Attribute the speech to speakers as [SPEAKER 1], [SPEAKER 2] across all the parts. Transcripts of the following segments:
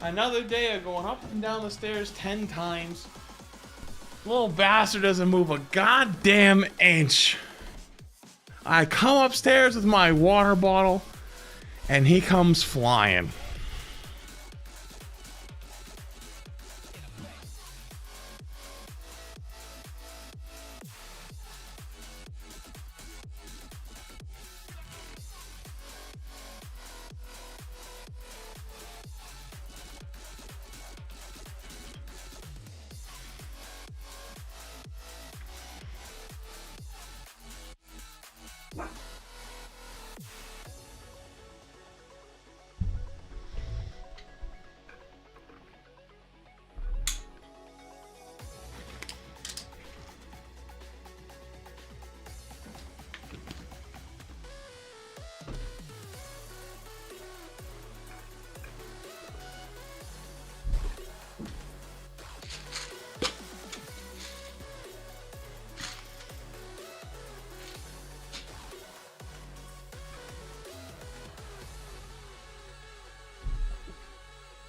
[SPEAKER 1] Another day of going up and down the stairs 10 times. Little bastard doesn't move a goddamn inch. I come upstairs with my water bottle, and he comes flying.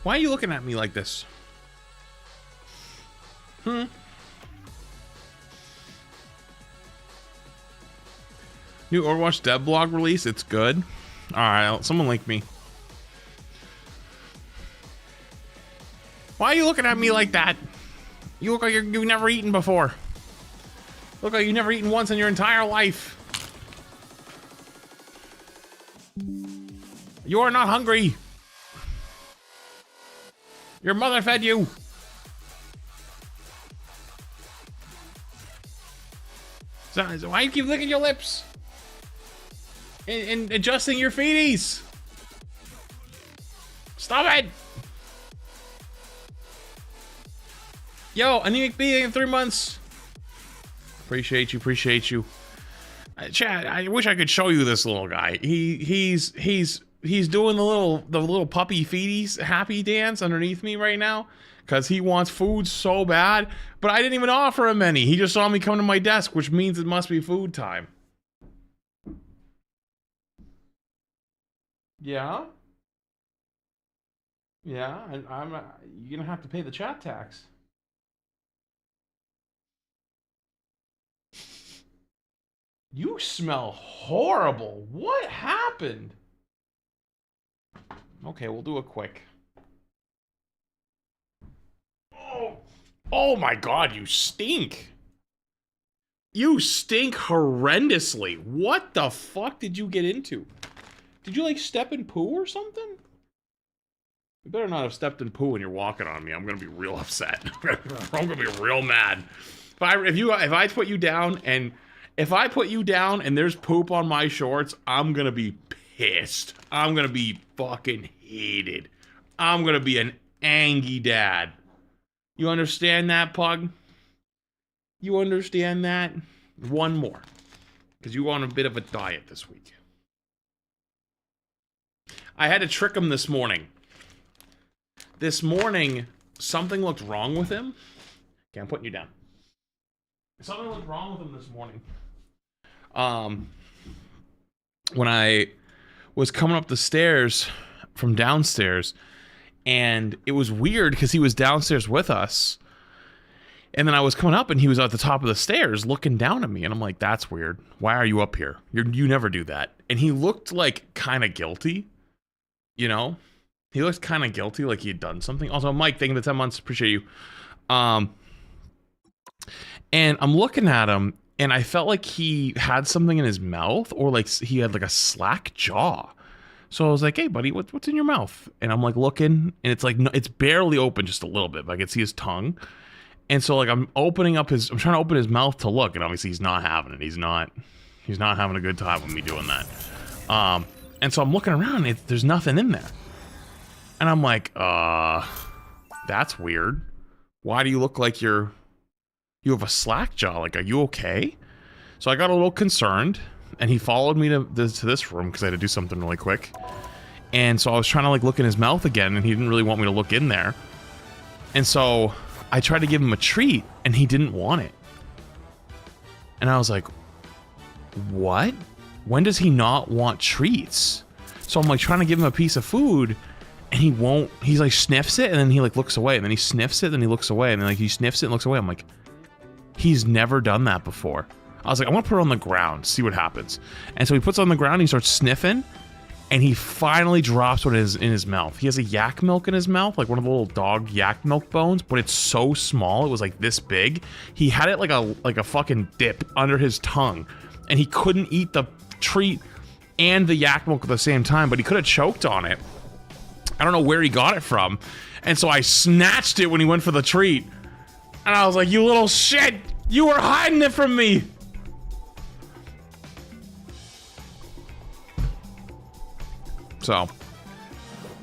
[SPEAKER 1] Why are you looking at me like this? New Overwatch dev blog release. It's good. Alright, someone link me. Why are you looking at me like that? You look like you've never eaten before. Look like you've never eaten once in your entire life. You are not hungry. Your mother fed you. So why do you keep licking your lips? And adjusting your feeties? Stop it! Yo, anemic being in 3 months. Appreciate you, appreciate you. Chad, I wish I could show you this little guy. He's doing the little puppy feeties happy dance underneath me right now because he wants food so bad, but I didn't even offer him any. He just saw me come to my desk, which means it must be food time. Yeah? Yeah, and you're gonna have to pay the chat tax. You smell horrible. What happened? Okay, we'll do it quick. Oh my god, you stink. You stink horrendously. What the fuck did you get into? Did you like step in poo or something? You better not have stepped in poo when you're walking on me. I'm gonna be real upset. I'm gonna be real mad. If I put you down and there's poop on my shorts, I'm gonna be pissed. I'm gonna be fucking heated. I'm gonna be an angry dad. You understand that, Pug? You understand that? One more. Because you on a bit of a diet this week. I had to trick him this morning. This morning, something looked wrong with him. Okay, I'm putting you down. Something looked wrong with him this morning. When I was coming up the stairs from downstairs, and it was weird because he was downstairs with us, and then I was coming up and he was at the top of the stairs looking down at me, and I'm like, that's weird. Why are you up here? You never do that. And he looked like kind of guilty, you know? He looked kind of guilty, like he had done something. Also, Mike, thank you for the 10 months. Appreciate you. And I'm looking at him, and I felt like he had something in his mouth, or like he had like a slack jaw. So I was like, hey, buddy, what's in your mouth? And I'm like looking, and it's like, it's barely open, just a little bit, but I can see his tongue. And so like I'm trying to open his mouth to look, and obviously he's not having it. He's not having a good time with me doing that. And so I'm looking around, and there's nothing in there. And I'm like, that's weird. Why do you look like you have a slack jaw? Like, are you okay? So I got a little concerned, and he followed me to this room because I had to do something really quick. And so I was trying to like look in his mouth again, and he didn't really want me to look in there. And so I tried to give him a treat, and he didn't want it. And I was like, what? When does he not want treats? So I'm like trying to give him a piece of food, and he won't. He's like sniffs it, and then he like looks away, and then he sniffs it, then he looks away, and then like he sniffs it and looks away. I'm like, he's never done that before. I was like, I want to put it on the ground, see what happens. And so he puts it on the ground, and he starts sniffing, and he finally drops what is in his mouth. He has a yak milk in his mouth, like one of the little dog yak milk bones, but it's so small, it was like this big. He had it like a fucking dip under his tongue, and he couldn't eat the treat and the yak milk at the same time, but he could have choked on it. I don't know where he got it from. And so I snatched it when he went for the treat. And I was like, you little shit! You were hiding it from me! So,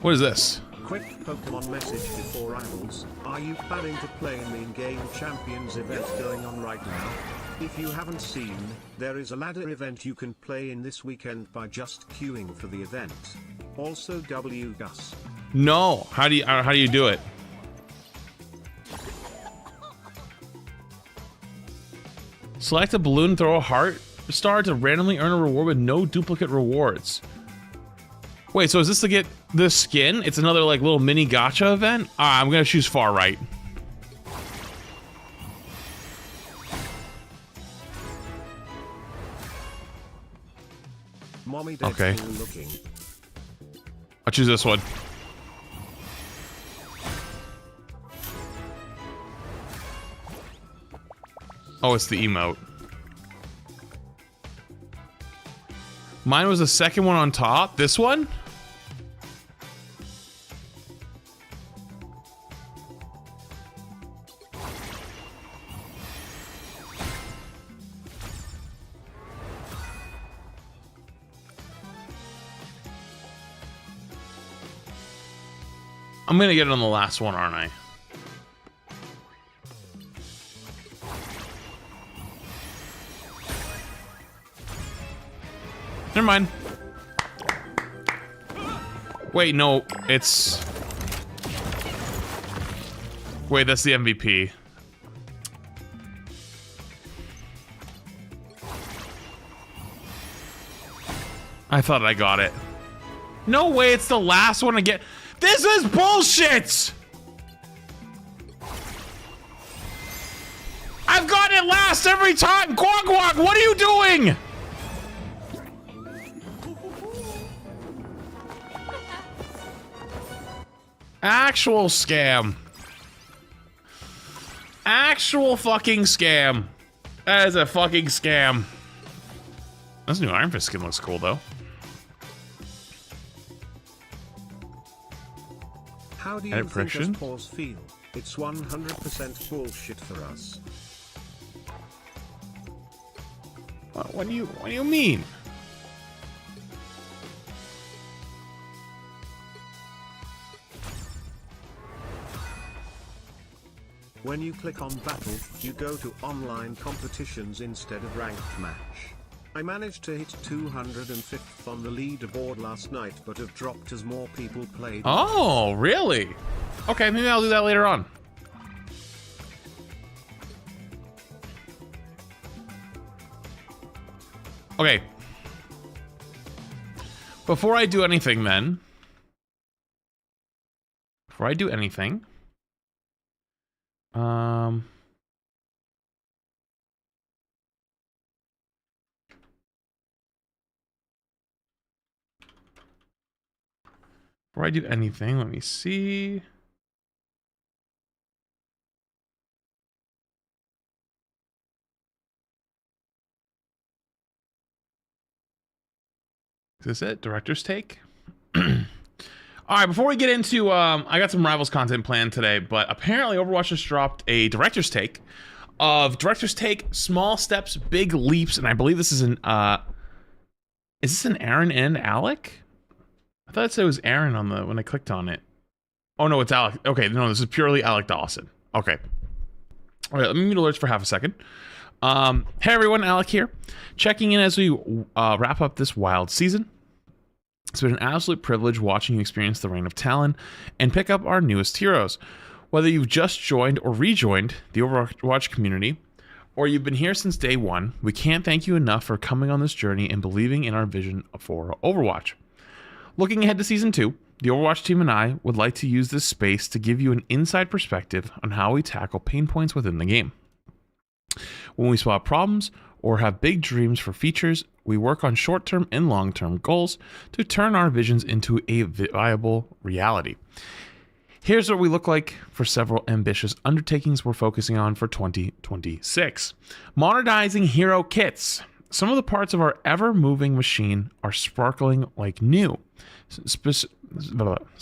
[SPEAKER 1] what is this?
[SPEAKER 2] Quick Pokemon message before rivals. Are you planning to play in the in-game Champions event going on right now? If you haven't seen, there is a ladder event you can play in this weekend by just queuing for the event. Also Gus.
[SPEAKER 1] No, how do you do it? Select a balloon, throw a heart star to randomly earn a reward with no duplicate rewards. Wait, so is this to get this skin? It's another like little mini gacha event? I'm gonna choose far right.
[SPEAKER 2] Mommy
[SPEAKER 1] okay.
[SPEAKER 2] Looking.
[SPEAKER 1] I'll choose this one. Oh, it's the emote. Mine was the second one on top. This one? I'm gonna get it on the last one, aren't I? Never mind. Wait, no, it's... Wait, that's the MVP. I thought I got it. No way, it's the last one again. This is bullshit! I've gotten it last every time! Quack Quack, what are you doing? Actual scam. Actual fucking scam. That is a fucking scam. This new Iron Fist skin looks cool though.
[SPEAKER 2] How do you think us pause feel? It's 100% bullshit for us.
[SPEAKER 1] What do you mean?
[SPEAKER 2] When you click on battle, you go to online competitions instead of ranked match. I managed to hit 205th on the leaderboard last night, but have dropped as more people played.
[SPEAKER 1] Oh, really? Okay, maybe I'll do that later on. Okay. Before I do anything then. Before I do anything. Before I do anything, let me see. Is this it? Director's take? All right, before we get into, I got some Rivals content planned today, but apparently Overwatch just dropped a Director's Take of Director's Take, Small Steps, Big Leaps, and I believe this is an, is this an Aaron and Alec? I thought it said it was Aaron on the, when I clicked on it. Oh no, it's Alec. Okay, no, this is purely Alec Dawson. Okay. All right, let me mute alerts for half a second. Hey everyone, Alec here. Checking in as we wrap up this wild season. It's been an absolute privilege watching you experience the reign of Talon and pick up our newest heroes. Whether you've just joined or rejoined the Overwatch community, or you've been here since day one, we can't thank you enough for coming on this journey and believing in our vision for Overwatch. Looking ahead to Season 2, the Overwatch team and I would like to use this space to give you an inside perspective on how we tackle pain points within the game. When we spot problems or have big dreams for features, we work on short-term and long-term goals to turn our visions into a viable reality. Here's what we look like for several ambitious undertakings we're focusing on for 2026. Modernizing hero kits. Some of the parts of our ever-moving machine are sparkling like new,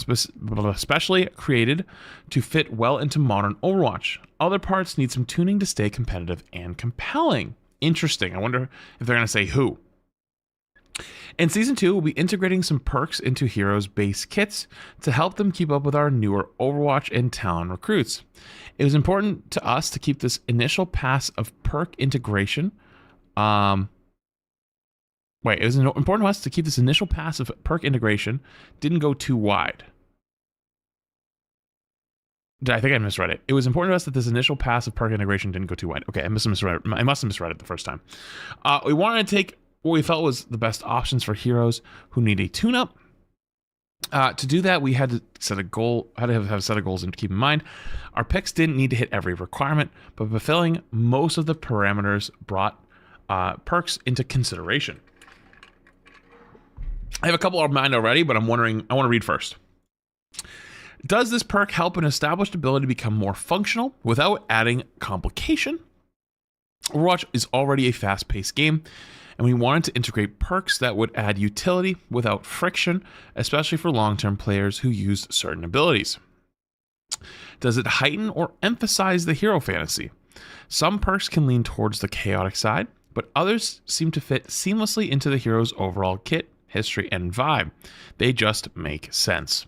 [SPEAKER 1] especially created to fit well into modern Overwatch. Other parts need some tuning to stay competitive and compelling. Interesting. I wonder if they're going to say who. In Season 2, we'll be integrating some perks into heroes' base kits to help them keep up with our newer Overwatch and Talon recruits. It was important to us to keep this initial pass of perk integration. It was important to us to keep this initial pass of perk integration didn't go too wide. I think I misread it. It was important to us that this initial pass of perk integration didn't go too wide. Okay, I must have misread it the first time. We wanted to take what we felt was the best options for heroes who need a tune-up. To do that, we had to set a goal. Had to have a set of goals and to keep in mind. Our picks didn't need to hit every requirement, but fulfilling most of the parameters brought perks into consideration. I have a couple in mind already, but I want to read first. Does this perk help an established ability become more functional without adding complication? Overwatch is already a fast-paced game, and we wanted to integrate perks that would add utility without friction, especially for long-term players who use certain abilities. Does it heighten or emphasize the hero fantasy? Some perks can lean towards the chaotic side, but others seem to fit seamlessly into the hero's overall kit, history, and vibe. They just make sense.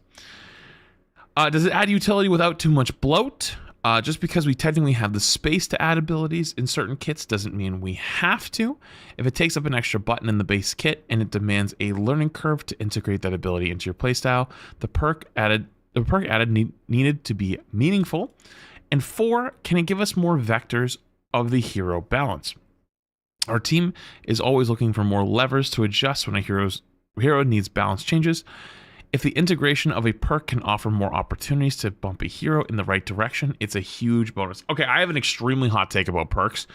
[SPEAKER 1] Does it add utility without too much bloat? Just because we technically have the space to add abilities in certain kits doesn't mean we have to. If it takes up an extra button in the base kit and it demands a learning curve to integrate that ability into your playstyle, the perk added needed to be meaningful. And 4, can it give us more vectors of the hero balance? Our team is always looking for more levers to adjust when a hero needs balance changes. If the integration of a perk can offer more opportunities to bump a hero in the right direction, it's a huge bonus. Okay, I have an extremely hot take about perks.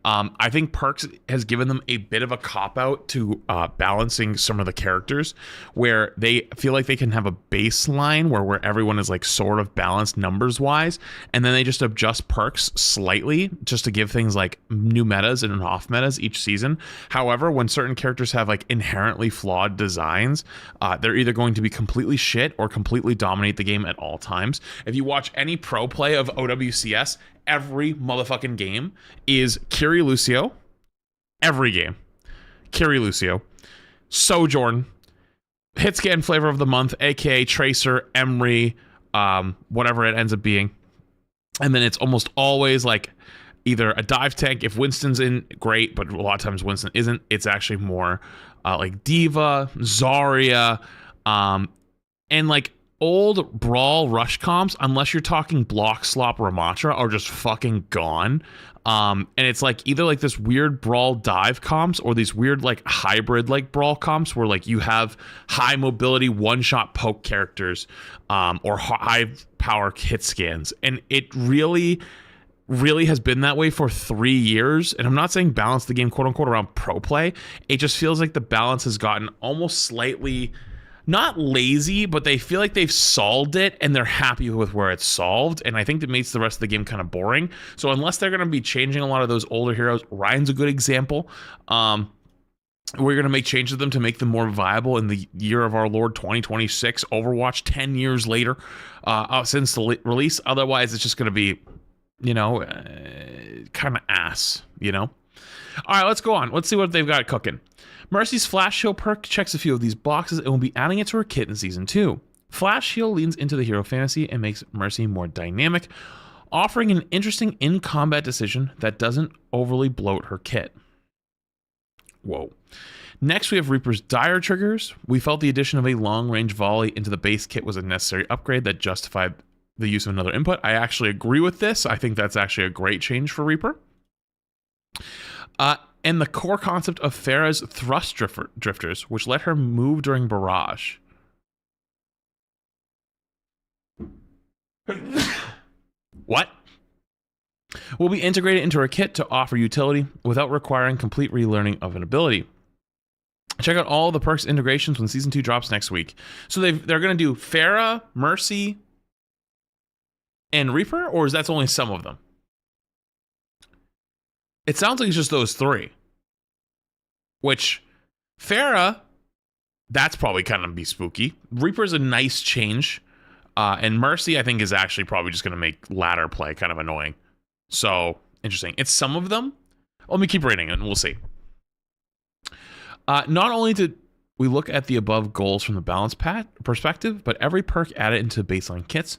[SPEAKER 1] I think perks has given them a bit of a cop-out to balancing some of the characters, where they feel like they can have a baseline where everyone is like sort of balanced numbers-wise, and then they just adjust perks slightly just to give things like new metas and off metas each season. However, when certain characters have like inherently flawed designs, they're either going to be completely shit or completely dominate the game at all times. If you watch any pro play of OWCS, every motherfucking game is Kiri Lucio. Every game. Kiri Lucio. Sojourn. Hitscan Flavor of the Month, aka Tracer, Emery, whatever it ends up being. And then it's almost always like either a dive tank. If Winston's in, great, but a lot of times Winston isn't. It's actually more like Diva, Zarya, and like old Brawl Rush comps, unless you're talking Block Slop Ramatra, are just fucking gone. And it's like either like this weird Brawl dive comps or these weird like hybrid like Brawl comps where like you have high mobility one-shot poke characters or high power hit scans. And it really has been that way for 3 years. And I'm not saying balance the game quote unquote around pro play. It just feels like the balance has gotten almost slightly not lazy, but they feel like they've solved it and they're happy with where it's solved. And I think that makes the rest of the game kind of boring. So unless they're going to be changing a lot of those older heroes, Ryan's a good example. We're going to make changes to them to make them more viable in the year of our Lord 2026 Overwatch 10 years later since the release. Otherwise, it's just going to be, kind of ass, All right, let's go on. Let's see what they've got cooking. Mercy's Flash Heal perk checks a few of these boxes and will be adding it to her kit in Season 2. Flash Heal leans into the hero fantasy and makes Mercy more dynamic, offering an interesting in-combat decision that doesn't overly bloat her kit. Whoa. Next, we have Reaper's Dire Triggers. We felt the addition of a long-range volley into the base kit was a necessary upgrade that justified the use of another input. I actually agree with this. I think that's actually a great change for Reaper. And the core concept of Pharah's Thrust Drifters, which let her move during Barrage. What? Will be integrated into our kit to offer utility without requiring complete relearning of an ability. Check out all the perks integrations when Season 2 drops next week. So they're going to do Pharah, Mercy, and Reaper, or is that only some of them? It sounds like it's just those three. Which, Pharah, that's probably kind of be spooky. Reaper's a nice change. And Mercy, I think, is actually probably just going to make ladder play kind of annoying. So, interesting. It's some of them. Let me keep reading and we'll see. Not only did we look at the above goals from the balance perspective, but every perk added into baseline kits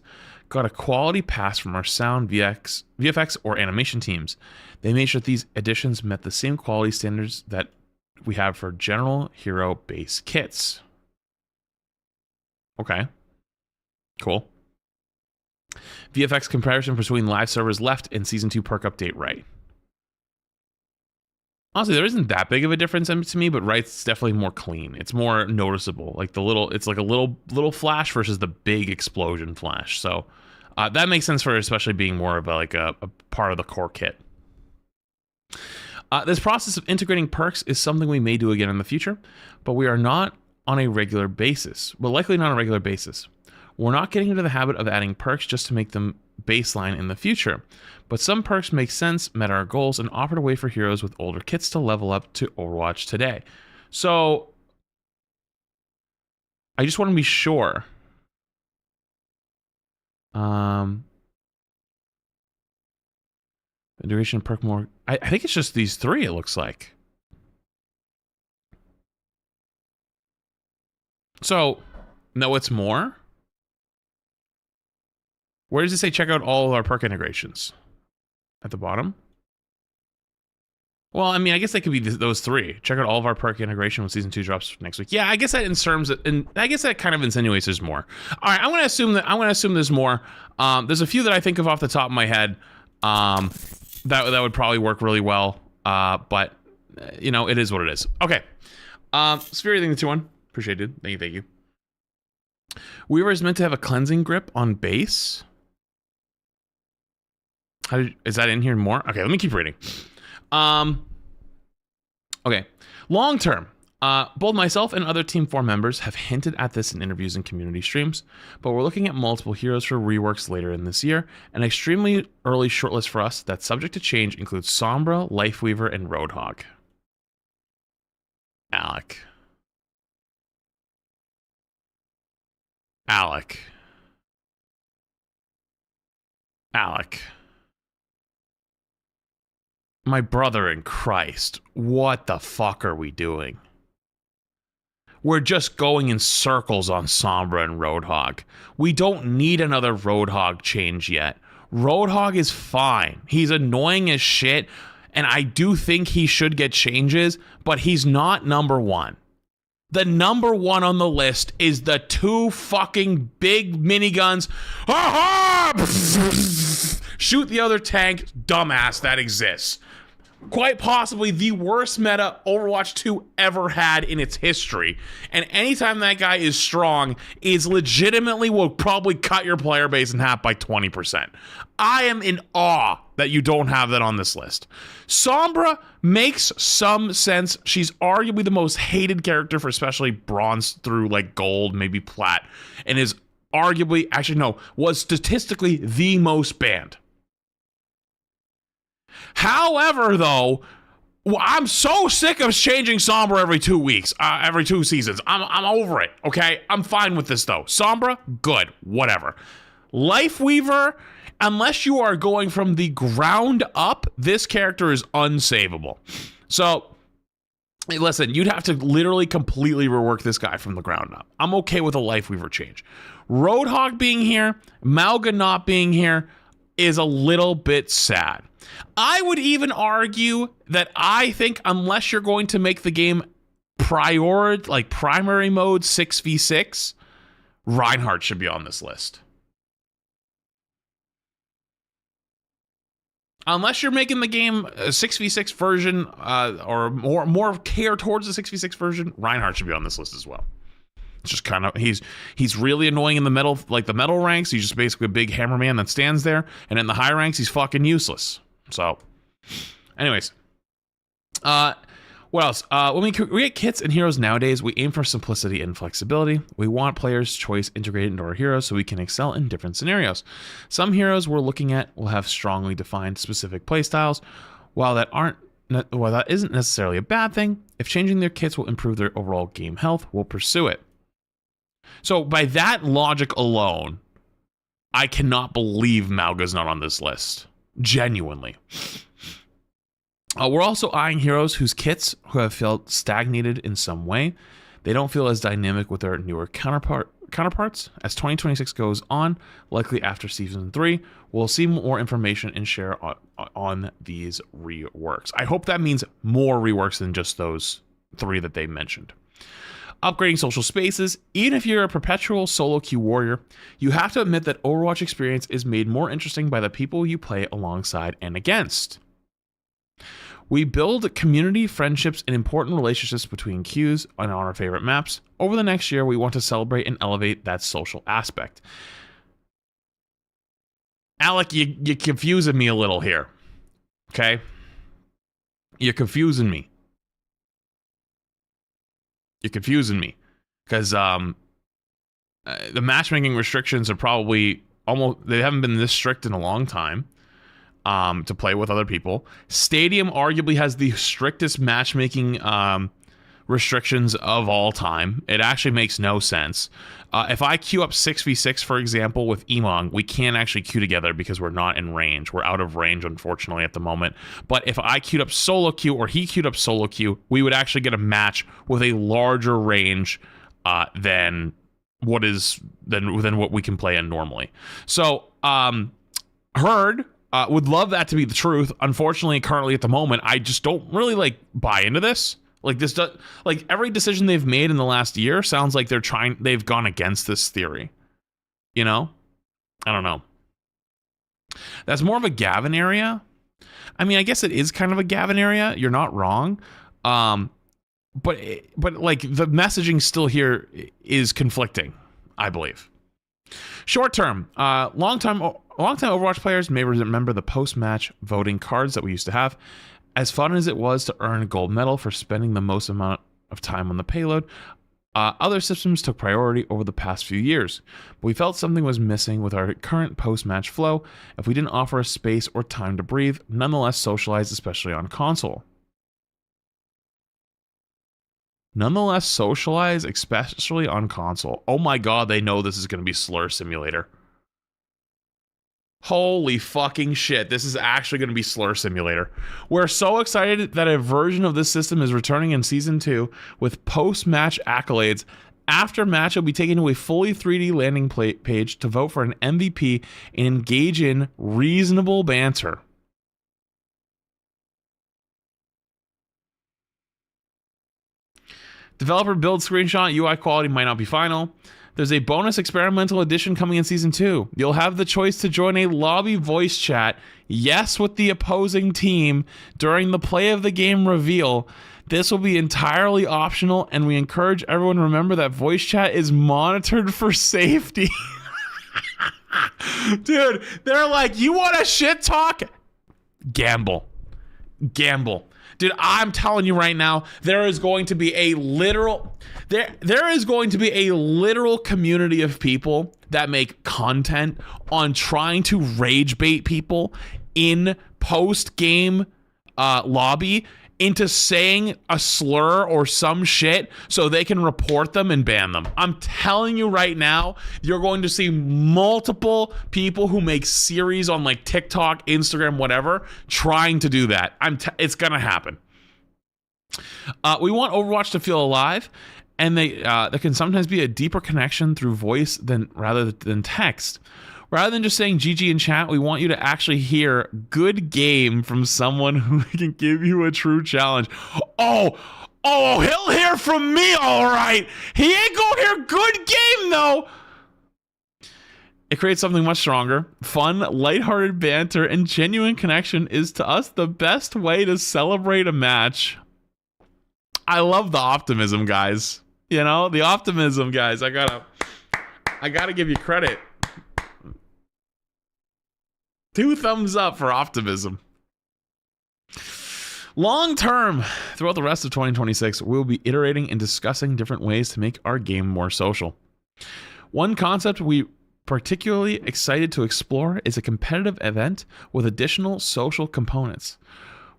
[SPEAKER 1] got a quality pass from our sound, VFX, or animation teams. They made sure these additions met the same quality standards that we have for general hero base kits. Okay. Cool. VFX comparison between live servers left and Season 2 perk update right. Honestly, there isn't that big of a difference to me, but right's definitely more clean. It's more noticeable. Like it's like a little flash versus the big explosion flash. So that makes sense for it, especially being more of a part of the core kit. This process of integrating perks is something we may do again in the future, but we are not on a regular basis. Well, likely not on a regular basis. We're not getting into the habit of adding perks just to make them baseline in the future, but some perks make sense, met our goals, and offered a way for heroes with older kits to level up to Overwatch today. So, I just want to be sure. Duration perk more. I think it's just these three, it looks like. So, no, it's more? Where does it say check out all of our perk integrations? At the bottom? Well, I mean, I guess they could be those three. Check out all of our perk integration when Season 2 drops next week. Yeah, I guess that I guess that kind of insinuates there's more. All right, I'm going to assume there's more. There's a few that I think of off the top of my head that would probably work really well. But you know, it is what it is. Okay. Sphere thing the 2-1. Appreciate it. Thank you. Weaver is meant to have a cleansing grip on base. Is that in here more? Okay, let me keep reading. Okay. Long term, both myself and other Team 4 members have hinted at this in interviews and community streams, but we're looking at multiple heroes for reworks later in this year. An extremely early shortlist for us that's subject to change includes Sombra, Lifeweaver, and Roadhog. Alec. My brother in Christ, what the fuck are we doing? We're just going in circles on Sombra and Roadhog. We don't need another Roadhog change yet. Roadhog is fine. He's annoying as shit, and I do think he should get changes, but he's not number one. The number one on the list is the two fucking big miniguns. Shoot the other tank, dumbass that exists. Quite possibly the worst meta Overwatch 2 ever had in its history. And anytime that guy is strong, is legitimately will probably cut your player base in half by 20%. I am in awe that you don't have that on this list. Sombra makes some sense. She's arguably the most hated character for especially bronze through like gold, maybe plat, and is arguably, actually no, was statistically the most banned. However, though, I'm so sick of changing Sombra every 2 weeks, every 2 seasons. I'm over it, okay? I'm fine with this, though. Sombra, good, whatever. Lifeweaver, unless you are going from the ground up, this character is unsavable. So, listen, you'd have to literally completely rework this guy from the ground up. I'm okay with a Lifeweaver change. Roadhog being here, Malga not being here is a little bit sad. I would even argue that I think unless you're going to make the game primary mode 6v6, Reinhardt should be on this list. Unless you're making the game a 6v6 version or more care towards the 6v6 version, Reinhardt should be on this list as well. It's just kind of he's really annoying in the metal, like the metal ranks. He's just basically a big hammer man that stands there, and in the high ranks, he's fucking useless. So, anyways, what else? When we create kits and heroes nowadays, we aim for simplicity and flexibility. We want players' choice integrated into our heroes so we can excel in different scenarios. Some heroes we're looking at will have strongly defined specific playstyles. While that isn't necessarily a bad thing, if changing their kits will improve their overall game health, we'll pursue it. So by that logic alone, I cannot believe Mauga's not on this list. Genuinely. We're also eyeing heroes whose kits who have felt stagnated in some way. They don't feel as dynamic with their newer counterparts. As 2026 goes on, likely after Season 3, we'll see more information and share on these reworks. I hope that means more reworks than just those 3 that they mentioned. Upgrading social spaces. Even if you're a perpetual solo queue warrior, you have to admit that Overwatch experience is made more interesting by the people you play alongside and against. We build community, friendships, and important relationships between queues and on our favorite maps. Over the next year, we want to celebrate and elevate that social aspect. Alec, you're confusing me a little here. Okay? You're confusing me. You're confusing me. Because the matchmaking restrictions are probably they haven't been this strict in a long time. To play with other people. Stadium arguably has the strictest matchmaking restrictions of all time. It actually makes no sense. If I queue up 6v6, for example, with Emong, we can't actually queue together because we're not in range. We're out of range, unfortunately, at the moment. But if I queued up solo queue or he queued up solo queue, we would actually get a match with a larger range than what we can play in normally. So, Herd would love that to be the truth. Unfortunately, currently at the moment, I just don't really buy into this. Every decision they've made in the last year sounds like they've gone against this theory. You know? I don't know. That's more of a Gavin area. I mean, I guess it is kind of a Gavin area. You're not wrong. But the messaging still here is conflicting, I believe. Short term, long-time Overwatch players may remember the post-match voting cards that we used to have. As fun as it was to earn a gold medal for spending the most amount of time on the payload, other systems took priority over the past few years. But we felt something was missing with our current post-match flow if we didn't offer a space or time to breathe, nonetheless socialize, especially on console. Nonetheless socialize, especially on console. Oh my god, they know this is going to be Slur Simulator. Holy fucking shit, this is actually going to be Slur Simulator. We're so excited that a version of this system is returning in Season 2 with post-match accolades. After match, you'll be taken to a fully 3D landing page to vote for an MVP and engage in reasonable banter. Developer build screenshot, UI quality might not be final. There's a bonus experimental edition coming in Season 2. You'll have the choice to join a lobby voice chat, yes, with the opposing team, during the play of the game reveal. This will be entirely optional, and we encourage everyone to remember that voice chat is monitored for safety. Dude, they're like, you want a shit talk? Gamble. Dude, I'm telling you right now, there is going to be a literal community of people that make content on trying to rage bait people in post-game lobby into saying a slur or some shit so they can report them and ban them. I'm telling you right now, you're going to see multiple people who make series on TikTok, Instagram, whatever, trying to do that. It's gonna happen. We want Overwatch to feel alive, and there can sometimes be a deeper connection through voice rather than text. Rather than just saying GG in chat, we want you to actually hear good game from someone who can give you a true challenge. Oh, he'll hear from me, all right. He ain't gonna hear good game, though. It creates something much stronger. Fun, lighthearted banter, and genuine connection is, to us, the best way to celebrate a match. I love the optimism, guys. You know, the optimism, guys. I gotta give you credit. 2 thumbs up for optimism. Long term, throughout the rest of 2026, we'll be iterating and discussing different ways to make our game more social. One concept we particularly excited to explore is a competitive event with additional social components.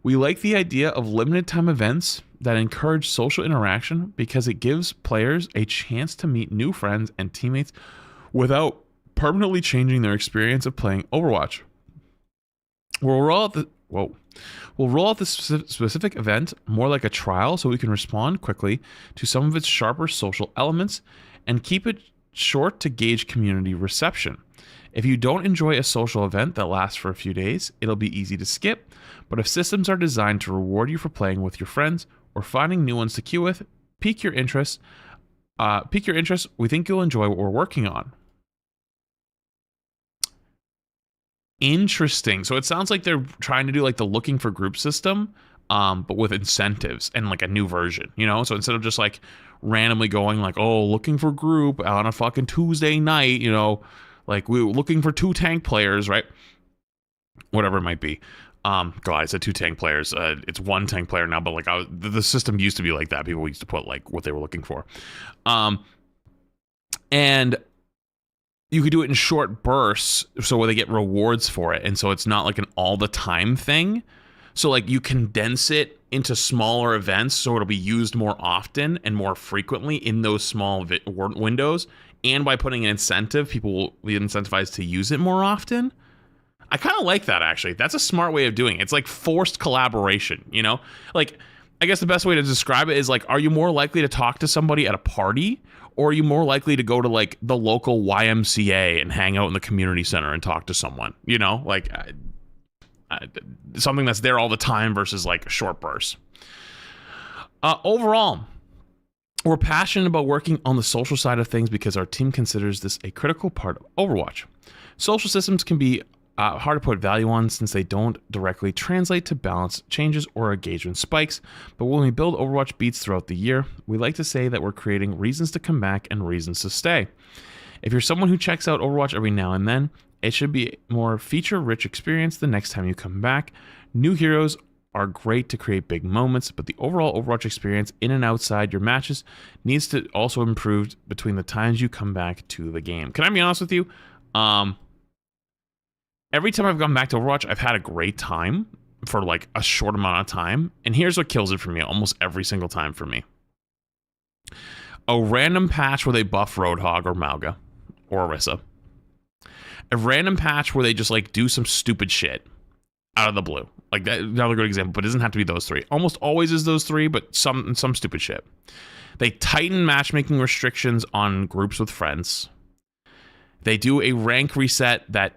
[SPEAKER 1] We like the idea of limited time events that encourage social interaction because it gives players a chance to meet new friends and teammates without permanently changing their experience of playing Overwatch. We'll roll out this specific event more like a trial so we can respond quickly to some of its sharper social elements and keep it short to gauge community reception. If you don't enjoy a social event that lasts for a few days, it'll be easy to skip, but if systems are designed to reward you for playing with your friends or finding new ones to queue with, pique your interest, we think you'll enjoy what we're working on. Interesting. So it sounds like they're trying to do like the looking for group system, but with incentives and like a new version, you know? So instead of just like randomly going like, oh, looking for group on a fucking Tuesday night, you know, like we were looking for 2 tank players, right? Whatever it might be. God, I said 2 tank players. It's 1 tank player now, but like the system used to be like that. People used to put like what they were looking for. And you could do it in short bursts so where they get rewards for it. And so it's not like an all the time thing. So like you condense it into smaller events so it'll be used more often and more frequently in those small windows. And by putting an incentive, people will be incentivized to use it more often. I kind of like that, actually. That's a smart way of doing it. It's like forced collaboration, you know? Like, I guess the best way to describe it is like, are you more likely to talk to somebody at a party, or are you more likely to go to like the local YMCA and hang out in the community center and talk to someone, you know? Like, something that's there all the time versus like a short burst. Overall, we're passionate about working on the social side of things because our team considers this a critical part of Overwatch. Social systems can be hard to put value on since they don't directly translate to balance changes or engagement spikes, but when we build Overwatch beats throughout the year, we like to say that we're creating reasons to come back and reasons to stay. If you're someone who checks out Overwatch every now and then, it should be a more feature-rich experience the next time you come back. New heroes are great to create big moments, but the overall Overwatch experience in and outside your matches needs to also improve between the times you come back to the game. Can I be honest with you? Every time I've gone back to Overwatch, I've had a great time for like a short amount of time. And here's what kills it for me almost every single time for me. A random patch where they buff Roadhog or Mauga or Orisa. A random patch where they just like do some stupid shit out of the blue. Like that, another good example, but it doesn't have to be those 3. Almost always is those 3, but some stupid shit. They tighten matchmaking restrictions on groups with friends. They do a rank reset that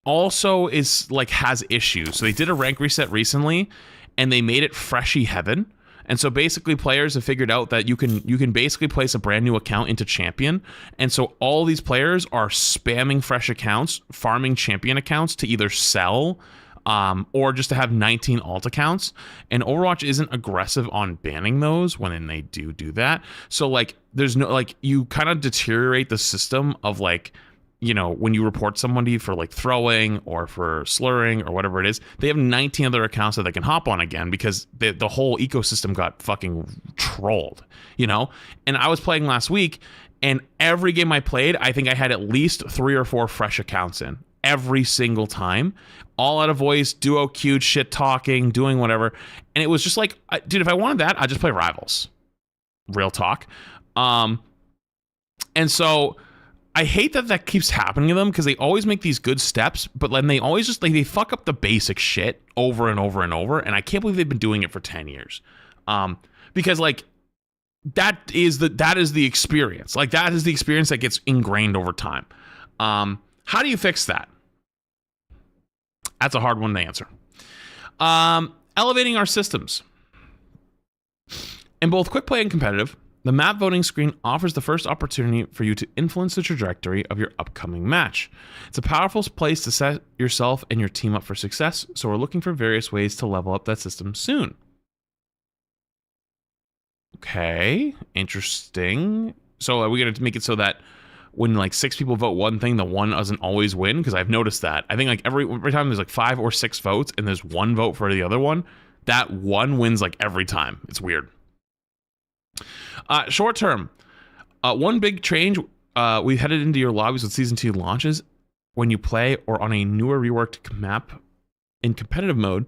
[SPEAKER 1] also is like has issues. So they did a rank reset recently and they made it freshy heaven. And so basically players have figured out that you can basically place a brand new account into champion. And so all these players are spamming fresh accounts, farming champion accounts to either sell or just to have 19 alt accounts. And Overwatch isn't aggressive on banning those when they do that. So like there's no like you kind of deteriorate the system of like, you know, when you report somebody for like throwing or for slurring or whatever it is, they have 19 other accounts that they can hop on again because the whole ecosystem got fucking trolled, you know? And I was playing last week and every game I played, I think I had at least 3 or 4 fresh accounts in every single time, all out of voice, duo queued, shit talking, doing whatever. And it was just like, dude, if I wanted that, I'd just play Rivals. Real talk. And so I hate that keeps happening to them because they always make these good steps, but then they always just like they fuck up the basic shit over and over and over. And I can't believe they've been doing it for 10 years. Because like that is the experience. Like that is the experience that gets ingrained over time. How do you fix that? That's a hard one to answer. Elevating our systems. In both quick play and competitive, the map voting screen offers the first opportunity for you to influence the trajectory of your upcoming match. It's a powerful place to set yourself and your team up for success, so we're looking for various ways to level up that system soon. Okay, interesting. So are we going to make it so that when like 6 people vote one thing, the one doesn't always win? Because I've noticed that. I think like every time there's like 5 or 6 votes and there's one vote for the other one, that one wins like every time. It's weird. Short term, one big change we headed into your lobbies with Season 2 launches. When you play or on a newer reworked map in competitive mode,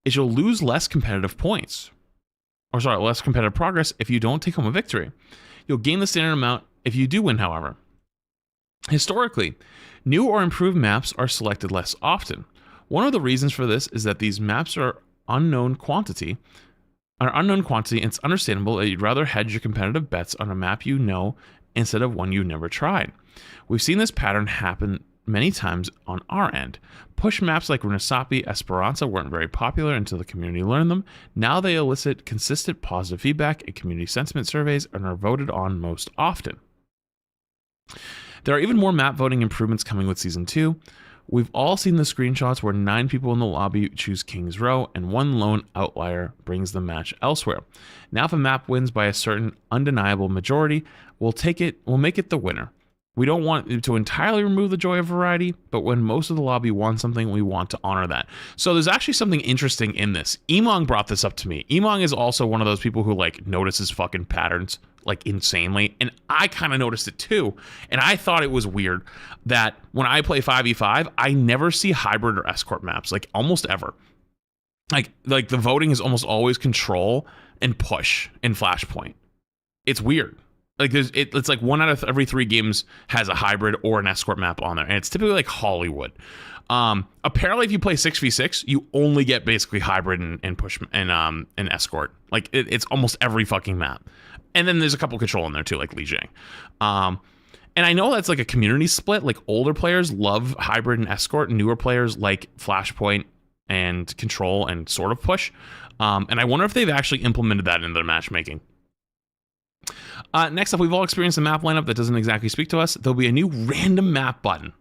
[SPEAKER 1] is you'll lose less competitive points. Or sorry, less competitive progress if you don't take home a victory. You'll gain the standard amount if you do win, however. Historically, new or improved maps are selected less often. One of the reasons for this is that these maps are unknown quantity, and it's understandable that you'd rather hedge your competitive bets on a map you know instead of one you've never tried. We've seen this pattern happen many times on our end. Push maps like Gamersupps, Esperanza weren't very popular until the community learned them. Now they elicit consistent positive feedback in community sentiment surveys and are voted on most often. There are even more map voting improvements coming with Season 2. We've all seen the screenshots where 9 people in the lobby choose King's Row and one lone outlier brings the match elsewhere. Now if a map wins by a certain undeniable majority, we'll make it the winner. We don't want to entirely remove the joy of variety, but when most of the lobby wants something, we want to honor that. So there's actually something interesting in this. Emong brought this up to me. Emong is also one of those people who like notices fucking patterns like insanely, and I kind of noticed it too. And I thought it was weird that when I play 5v5, I never see hybrid or escort maps, like almost ever. Like the voting is almost always control and push in Flashpoint. It's weird. Like it's like 1 out of every 3 games has a hybrid or an escort map on there, and it's typically like Hollywood. Apparently, if you play 6v6, you only get basically hybrid and push and escort. Like it's almost every fucking map, and then there's a couple control in there too, like Lijiang. And I know that's like a community split. Like older players love hybrid and escort, and newer players like Flashpoint and control and sort of push. And I wonder if they've actually implemented that in their matchmaking. Next up, we've all experienced a map lineup that doesn't exactly speak to us. There'll be a new random map button.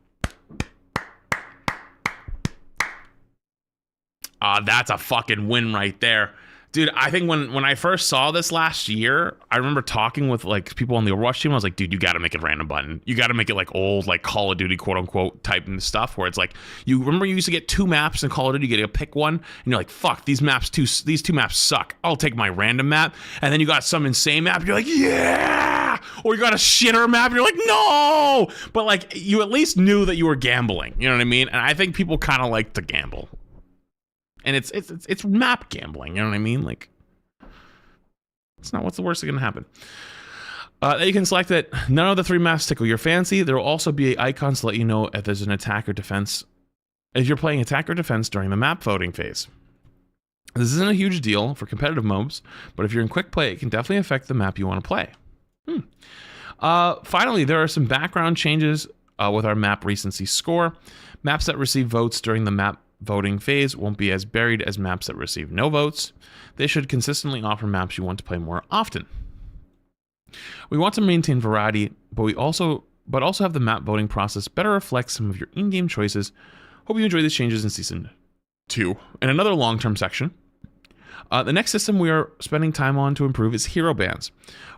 [SPEAKER 1] That's a fucking win right there. Dude, I think when I first saw this last year, I remember talking with like people on the Overwatch team. I was like, dude, you got to make it random button. You got to make it like old, like Call of Duty, quote unquote, type of stuff where it's like, you remember you used to get 2 maps in Call of Duty, you get to pick one, and you're like, fuck, these 2 maps suck. I'll take my random map. And then you got some insane map, you're like, yeah! Or you got a shitter map, you're like, no! But like, you at least knew that you were gambling. You know what I mean? And I think people kind of like to gamble. And it's map gambling, you know what I mean? Like, it's not what's the worst that's gonna happen. You can select that none of the 3 maps tickle your fancy. There will also be icons to let you know if there's an attack or defense, if you're playing attack or defense during the map voting phase. This isn't a huge deal for competitive modes, but if you're in quick play, it can definitely affect the map you want to play. Finally, there are some background changes with our map recency score. Maps that receive votes during the map voting phase won't be as buried as maps that receive no votes. They should consistently offer maps you want to play more often. We want to maintain variety, but also have the map voting process better reflect some of your in-game choices. Hope you enjoy these changes in Season 2. In another long-term section, the next system we are spending time on to improve is hero bans.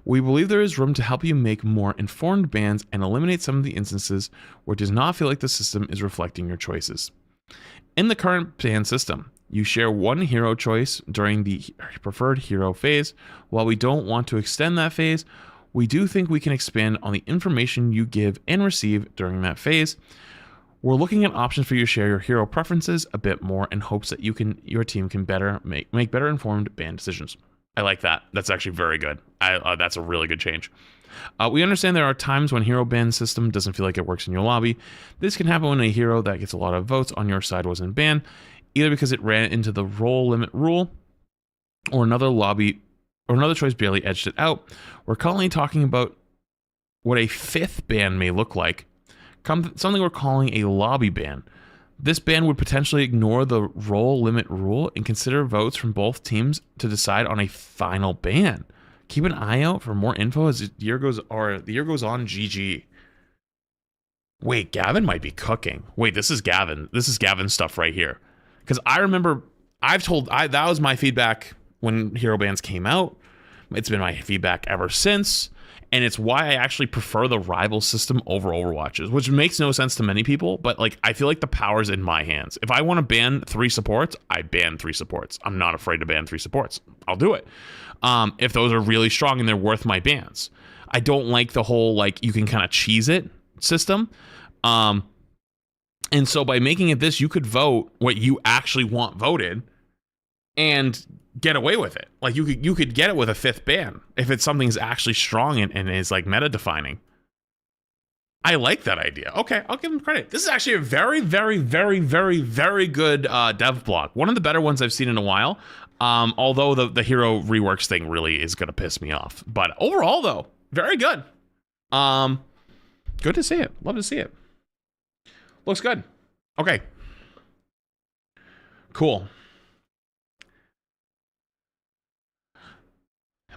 [SPEAKER 1] We believe there is room to help you make more informed bans and eliminate some of the instances where it does not feel like the system is reflecting your choices. In the current ban system, you share one hero choice during the preferred hero phase. While we don't want to extend that phase, we do think we can expand on the information you give and receive during that phase. We're looking at options for you to share your hero preferences a bit more in hopes that your team can make better informed ban decisions. I like that. That's actually very good. That's a really good change. We understand there are times when hero ban system doesn't feel like it works in your lobby. This can happen when a hero that gets a lot of votes on your side wasn't banned, either because it ran into the role limit rule or another choice barely edged it out. We're currently talking about what a 5th ban may look like, something we're calling a lobby ban. This ban would potentially ignore the role limit rule and consider votes from both teams to decide on a final ban. Keep an eye out for more info as the year goes on. GG. Wait, Gavin might be cooking. Wait, this is Gavin. This is Gavin's stuff right here. Because I remember that was my feedback when hero bans came out. It's been my feedback ever since. And it's why I actually prefer the rival system over Overwatch's, which makes no sense to many people. But like, I feel like the power's in my hands. If I want to ban 3 supports, I ban 3 supports. I'm not afraid to ban 3 supports. I'll do it. If those are really strong and they're worth my bans. I don't like the whole, like, you can kind of cheese it system. And so by making it this, you could vote what you actually want voted and get away with it. Like, you could get it with a 5th ban if it's something's actually strong and is like meta defining. I like that idea. Okay, I'll give them credit. This is actually a very, very, very, very, very good dev blog. One of the better ones I've seen in a while. Although the hero reworks thing really is gonna piss me off. But overall, though, very good. Good to see it. Love to see it. Looks good. Okay. Cool.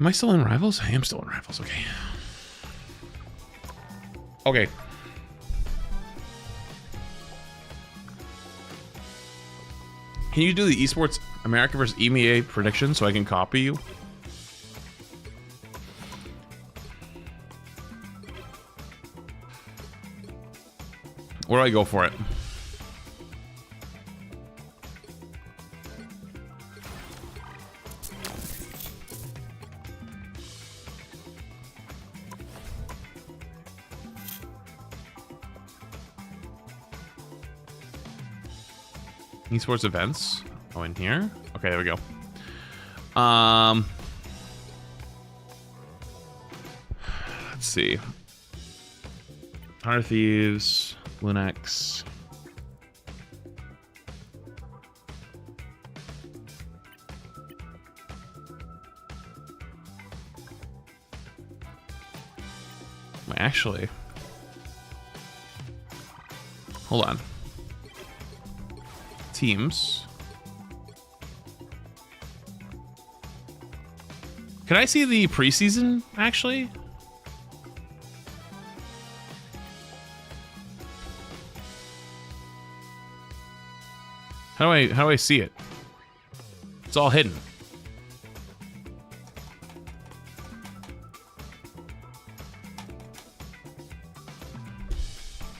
[SPEAKER 1] Am I still in Rivals? I am still in Rivals. Okay. Okay. Can you do the Esports America versus EMEA prediction so I can copy you? Where do I go for it? Esports events. Oh, in here? Okay, there we go. Let's see. Heart of Thieves, Linux. Actually, hold on. Teams. Can I see the preseason, actually? How do I see it? It's all hidden.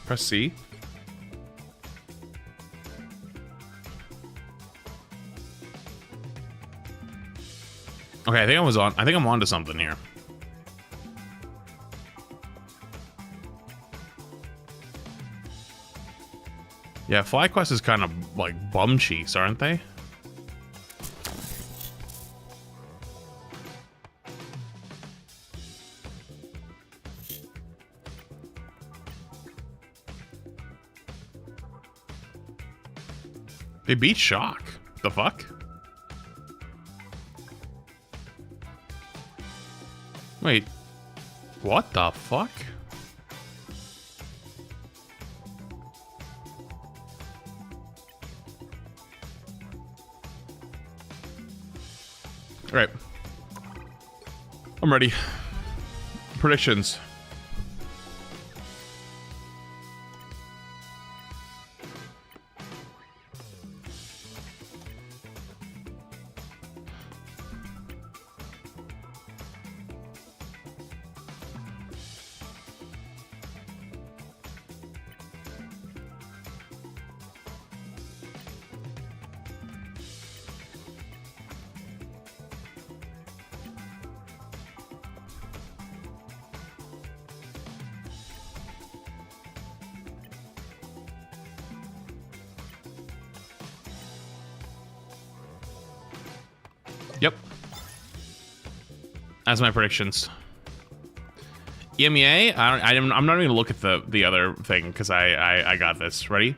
[SPEAKER 1] Press C. Okay, I think I'm onto something here. Yeah, FlyQuest is kind of like bum cheeks, aren't they? They beat Shock. The fuck? Wait. What the fuck? All right. I'm ready. Predictions. Yep. That's my predictions. EMEA, I'm not even gonna look at the other thing because I got this. Ready?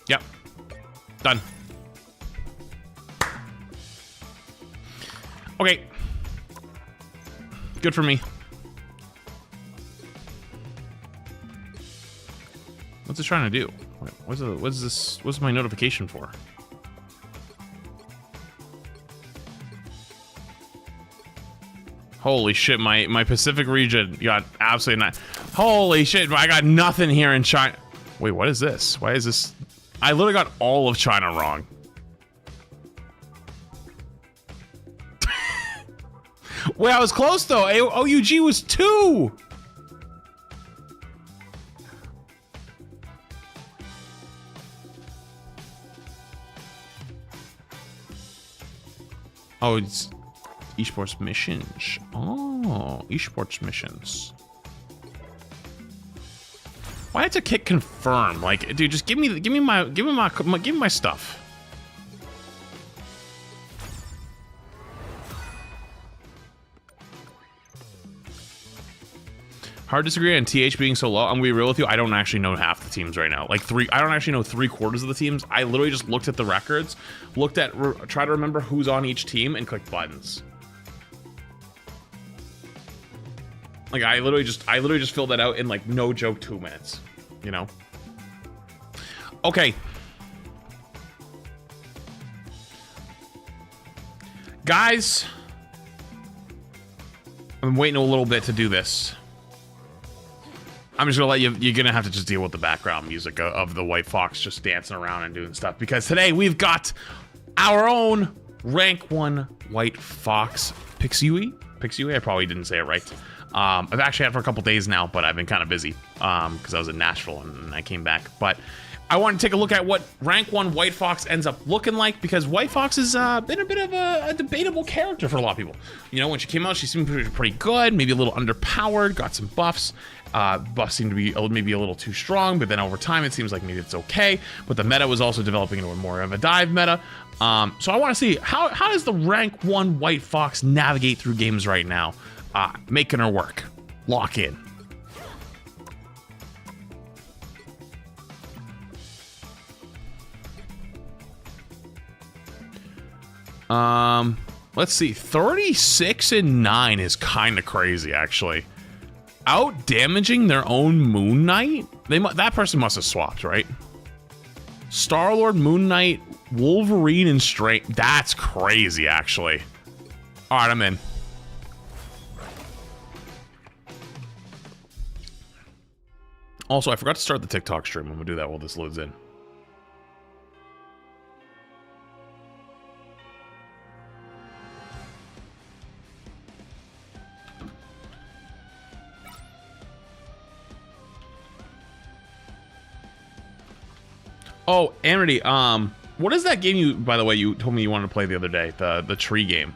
[SPEAKER 1] Yep. Done. Okay. Good for me. What's it trying to do? What's this? What's my notification for? Holy shit, my Pacific region got absolutely not. Holy shit, I got nothing here in China. Wait, what is this? Why is this? I literally got all of China wrong. Wait, I was close though. OUG was 2. Oh, it's Esports missions. Oh, Esports missions. Why had to kick confirm? Like, dude, just give me my stuff. Hard to disagree on TH being so low. I'm gonna be real with you. I don't actually know half the teams right now. Like I don't actually know 3/4 of the teams. I literally just looked at the records, try to remember who's on each team, and clicked buttons. Like I literally just filled that out in, like, no joke, 2 minutes. You know. Okay. Guys, I'm waiting a little bit to do this. I'm just gonna let you. You're gonna have to just deal with the background music of the White Fox just dancing around and doing stuff, because today we've got our own rank 1 White Fox Pixie. I probably didn't say it right. I've actually had it for a couple days now, but I've been kind of busy because I was in Nashville and I came back. But I want to take a look at what rank 1 White Fox ends up looking like, because White Fox has been a bit of a debatable character for a lot of people. You know, when she came out, she seemed pretty good, maybe a little underpowered, got some buffs. Buffs seemed to be maybe a little too strong, but then over time it seems like maybe it's okay. But the meta was also developing into more of a dive meta. So I want to see how does the rank 1 White Fox navigate through games right now, making her work. Lock in. Let's see. 36-9 is kind of crazy, actually. Out damaging their own Moon Knight? That person must have swapped, right? Star-Lord, Moon Knight, Wolverine, and Strange. That's crazy, actually. All right, I'm in. Also, I forgot to start the TikTok stream. I'm gonna do that while this loads in. Oh, Amity, what is that game you, by the way, you told me you wanted to play the other day, the tree game?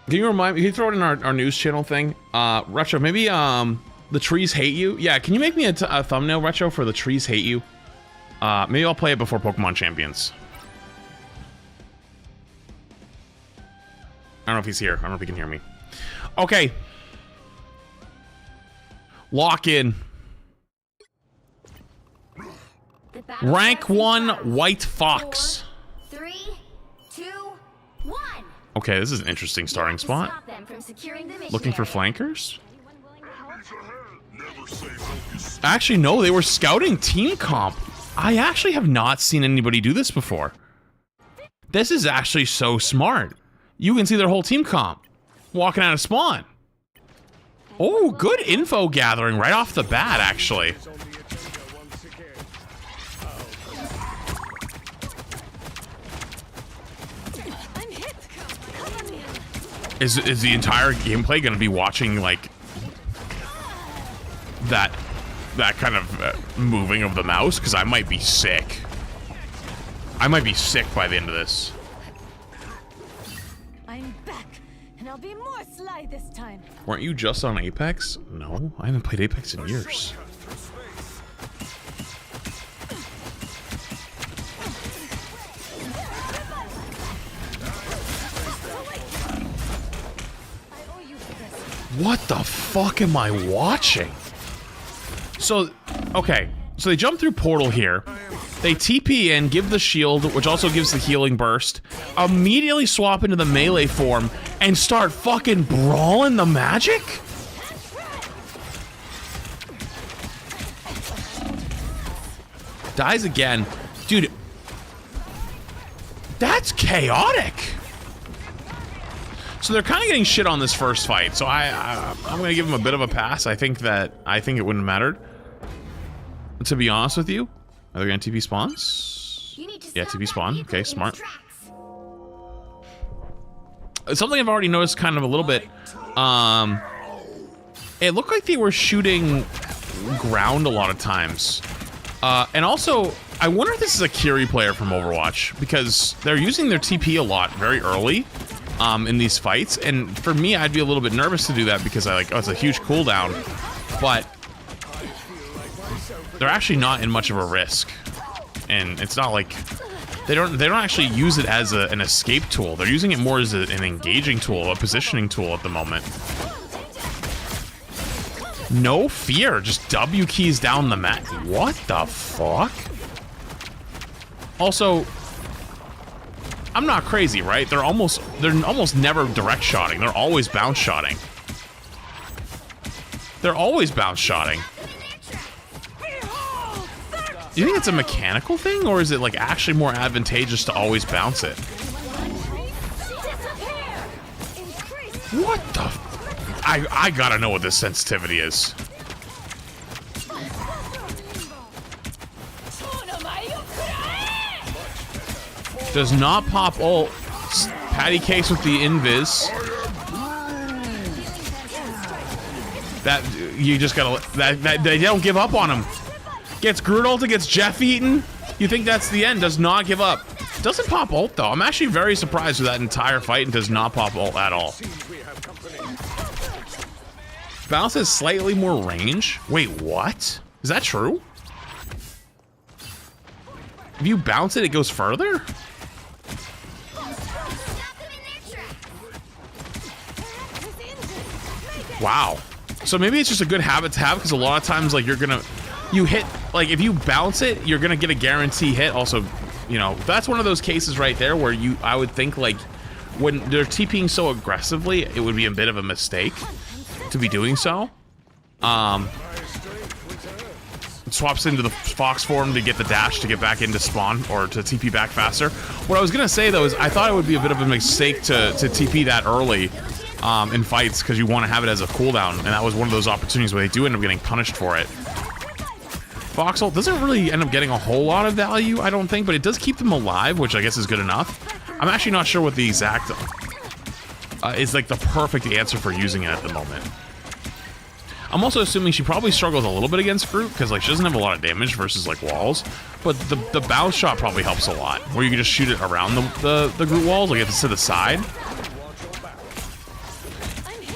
[SPEAKER 1] Can you remind me, can you throw it in our news channel thing? Retro, maybe, the trees hate you? Yeah, can you make me a thumbnail, Retro, for the trees hate you? Maybe I'll play it before Pokemon Champions. I don't know if he's here. I don't know if he can hear me. Okay. Lock in. Rank 1 White Fox.
[SPEAKER 3] 3, 2, 1.
[SPEAKER 1] Okay, this is an interesting starting spot. Looking for flankers? Actually, no, they were scouting team comp. I actually have not seen anybody do this before. This is actually so smart. You can see their whole team comp walking out of spawn. Oh, good info gathering right off the bat, actually. Is the entire gameplay going to be watching, like, that kind of moving of the mouse? Because I might be sick. I might be sick by the end of this.
[SPEAKER 4] I'm back, and I'll be more sly this time.
[SPEAKER 1] Weren't you just on Apex? No, I haven't played Apex in years. What the fuck am I watching? So, okay. So they jump through portal here. They TP in, give the shield, which also gives the healing burst, immediately swap into the melee form, and start fucking brawling the magic? Dies again. Dude, that's chaotic. So they're kind of getting shit on this first fight, so I'm going to give them a bit of a pass. I think it wouldn't have mattered, to be honest with you. Are they going to TP spawns? Yeah, TP spawn. Okay, smart. Something I've already noticed kind of a little bit. It looked like they were shooting ground a lot of times. And also, I wonder if this is a Kiri player from Overwatch, because they're using their TP a lot very early in these fights. And for me, I'd be a little bit nervous to do that because it's a huge cooldown. But they're actually not in much of a risk, and it's not like they don't actually use it as an escape tool. They're using it more as an engaging tool, a positioning tool at the moment. No fear, just W keys down the mat. What the fuck? Also, I'm not crazy, right? They're almost never direct shotting. They're always bounce shotting. They're always bounce shotting. Do you think it's a mechanical thing, or is it like actually more advantageous to always bounce it? What the? I gotta know what this sensitivity is. Does not pop ult. Patty cakes with the invis. That you just gotta that they don't give up on him. Gets Groot ulted, gets Jeff eaten. You think that's the end? Does not give up. Doesn't pop ult though. I'm actually very surprised with that entire fight and does not pop ult at all. Bounce has slightly more range. Wait, what? Is that true? If you bounce it, it goes further? Wow. So maybe it's just a good habit to have, because a lot of times, like, you hit, like, if you bounce it, you're gonna get a guarantee hit. Also, you know, that's one of those cases right there where I would think, like, when they're TPing so aggressively, it would be a bit of a mistake to be doing so. Swaps into the Fox form to get the dash to get back into spawn, or to TP back faster. What I was gonna say though is I thought it would be a bit of a mistake to TP that early in fights, because you want to have it as a cooldown, and that was one of those opportunities where they do end up getting punished for it. Fox ult doesn't really end up getting a whole lot of value, I don't think, but it does keep them alive, which I guess is good enough. I'm actually not sure what the exact is like the perfect answer for using it at the moment. I'm also assuming she probably struggles a little bit against fruit, because like she doesn't have a lot of damage versus like walls, but the bounce shot probably helps a lot, where you can just shoot it around the Groot walls, like if it's to the side.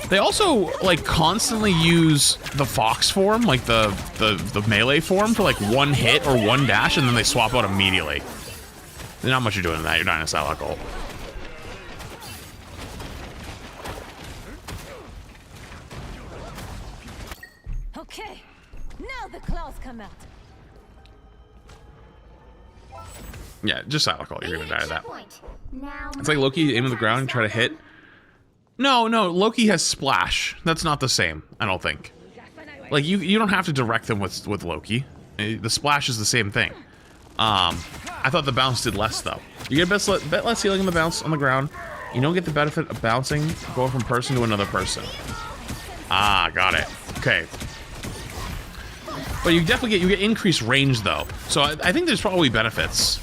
[SPEAKER 1] They also like constantly use the Fox form, like the melee form, for like one hit or one dash, and then they swap out immediately. There's not much you're doing in that. You're dying a Psylocke ult.
[SPEAKER 4] Okay, now the claws come out.
[SPEAKER 1] Yeah, just Psylocke ult. You're gonna die of that. It's like Loki aim at the ground and try to hit. No, Loki has splash. That's not the same, I don't think. Like, you don't have to direct them with Loki. The splash is the same thing. I thought the bounce did less, though. You get a bit less healing in the bounce on the ground. You don't get the benefit of bouncing, going from person to another person. Ah, got it. Okay. But you definitely get increased range, though. So I think there's probably benefits.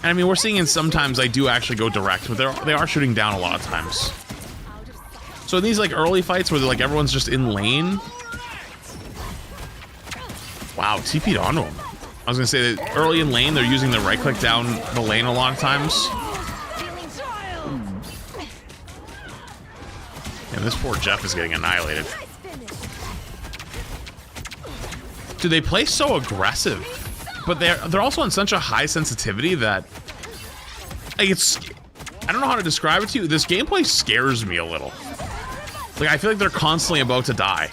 [SPEAKER 1] And I mean, we're seeing sometimes I do actually go direct, but they are shooting down a lot of times. So in these like early fights where like everyone's just in lane. Wow, TP'd onto him. I was gonna say that early in lane they're using the right click down the lane a lot of times. And this poor Jeff is getting annihilated. Dude, they play so aggressive, but they're also on such a high sensitivity that like I don't know how to describe it to you. This gameplay scares me a little. Like, I feel like they're constantly about to die.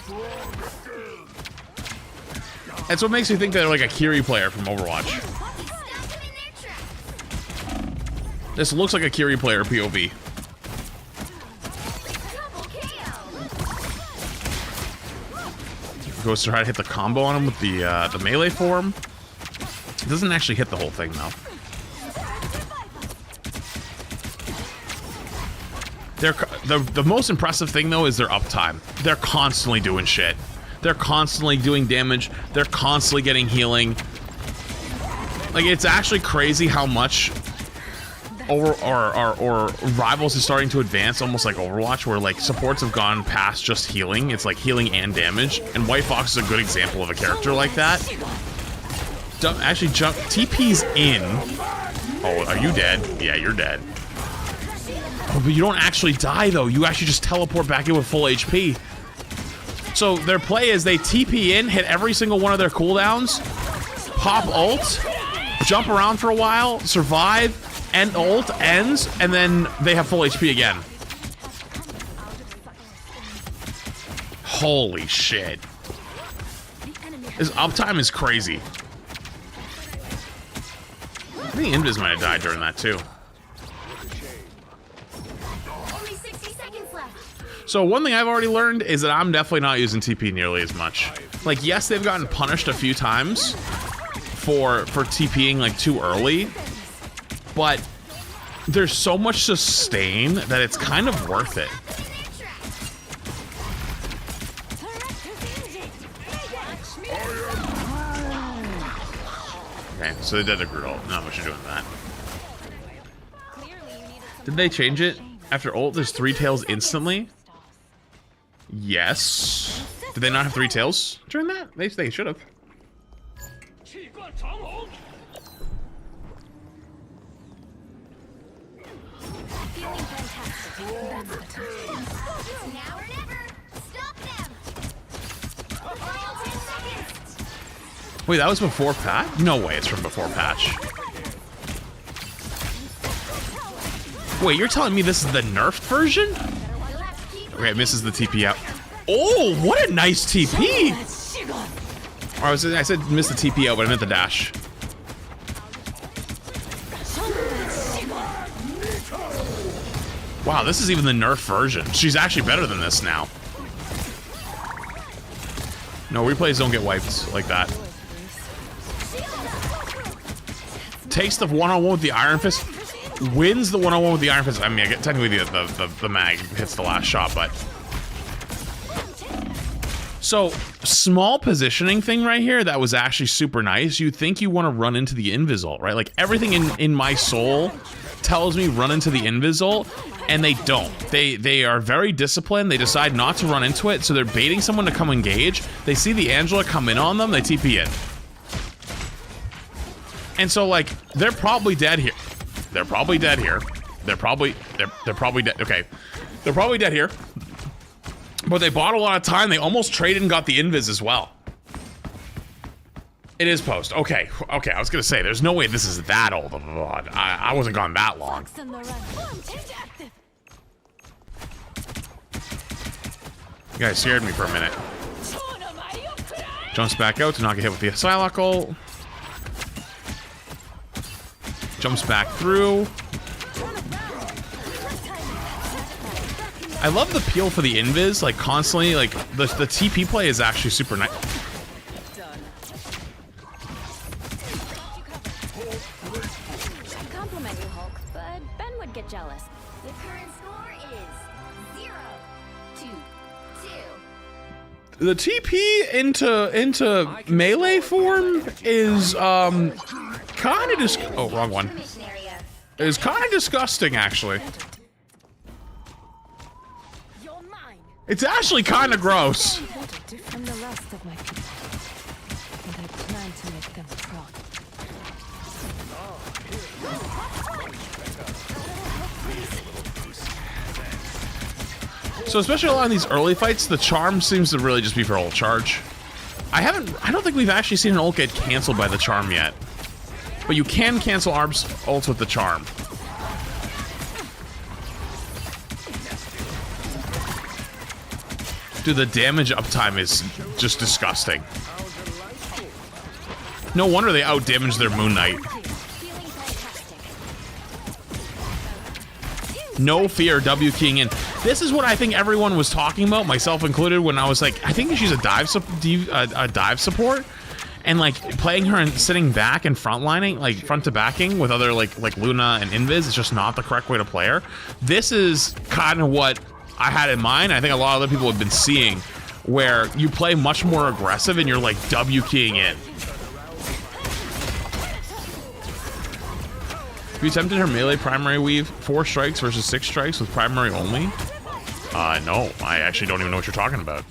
[SPEAKER 1] That's what makes me think they're like a Kiri player from Overwatch. This looks like a Kiri player POV. Goes to try to hit the combo on him with the melee form. It doesn't actually hit the whole thing though. The most impressive thing though is their uptime. They're constantly doing shit. They're constantly doing damage. They're constantly getting healing. Like, it's actually crazy how much or Rivals is starting to advance, almost like Overwatch, where like supports have gone past just healing. It's like healing and damage. And White Fox is a good example of a character like that. Actually, jump TP's in. Oh, are you dead? Yeah, you're dead. Oh, but you don't actually die though. You actually just teleport back in with full HP. So their play is they TP in, hit every single one of their cooldowns, pop ult, jump around for a while, survive, end ult, ends, and then they have full HP again. Holy shit. His uptime is crazy. I think Invis might have died during that too. So one thing I've already learned is that I'm definitely not using TP nearly as much. Like, yes, they've gotten punished a few times for TPing like too early, but there's so much sustain that it's kind of worth it. Okay, so they did a grid ult. Not much you're doing that. Did they change it? After ult, there's 3 tails instantly? Yes. Did they not have 3 tails during that? They should have. Wait, that was before patch? No way, it's from before patch. Wait, you're telling me this is the nerfed version? Okay, it misses the TP out. Oh, what a nice TP! Or I said miss the TP out, but I meant the dash. Wow, this is even the nerf version. She's actually better than this now. No, replays don't get wiped like that. Takes the one-on-one with the Iron Fist. Wins the one-on-one with the Iron Fist. I mean, technically the mag hits the last shot, but... So, small positioning thing right here that was actually super nice. You think you want to run into the Invis ult, right? Like, everything in my soul tells me run into the Invis ult, and they don't. They are very disciplined. They decide not to run into it, so they're baiting someone to come engage. They see the Angela come in on them, they TP in. And so, like, they're probably dead here. They're probably dead here. They're probably dead. Okay. They're probably dead here. But they bought a lot of time. They almost traded and got the invis as well. It is post. Okay. Okay, I was gonna say, there's no way this is that old of a VOD. I wasn't gone that long. You guys scared me for a minute. Jumps back out to not get hit with the Psylocke ult. Jumps back through. I love the peel for the invis, like constantly, like the TP play is actually super nice.
[SPEAKER 4] Compliment you, Hulk, but Ben would get jealous.
[SPEAKER 3] The current score is 0-2.
[SPEAKER 1] The TP into melee form is kind of oh, wrong one. Is kind of disgusting, actually. It's actually kind of gross.
[SPEAKER 4] From the rest of my people, and I plan to make them proud.
[SPEAKER 1] So especially a lot of these early fights, the charm seems to really just be for ult charge. I don't think we've actually seen an ult get canceled by the charm yet. But you can cancel ARB's ults with the charm. Dude, the damage uptime is just disgusting. No wonder they out-damaged their Moon Knight. No fear, W keying in. This is what I think everyone was talking about, myself included, when I was like, I think she's a dive support, and like playing her and sitting back and frontlining, like front to backing with other like Luna and Invis is just not the correct way to play her. This is kind of what I had in mind. I think a lot of other people have been seeing, where you play much more aggressive and you're like W keying in. Have you attempted her melee primary weave? 4 strikes versus 6 strikes with primary only? No. I actually don't even know what you're talking about.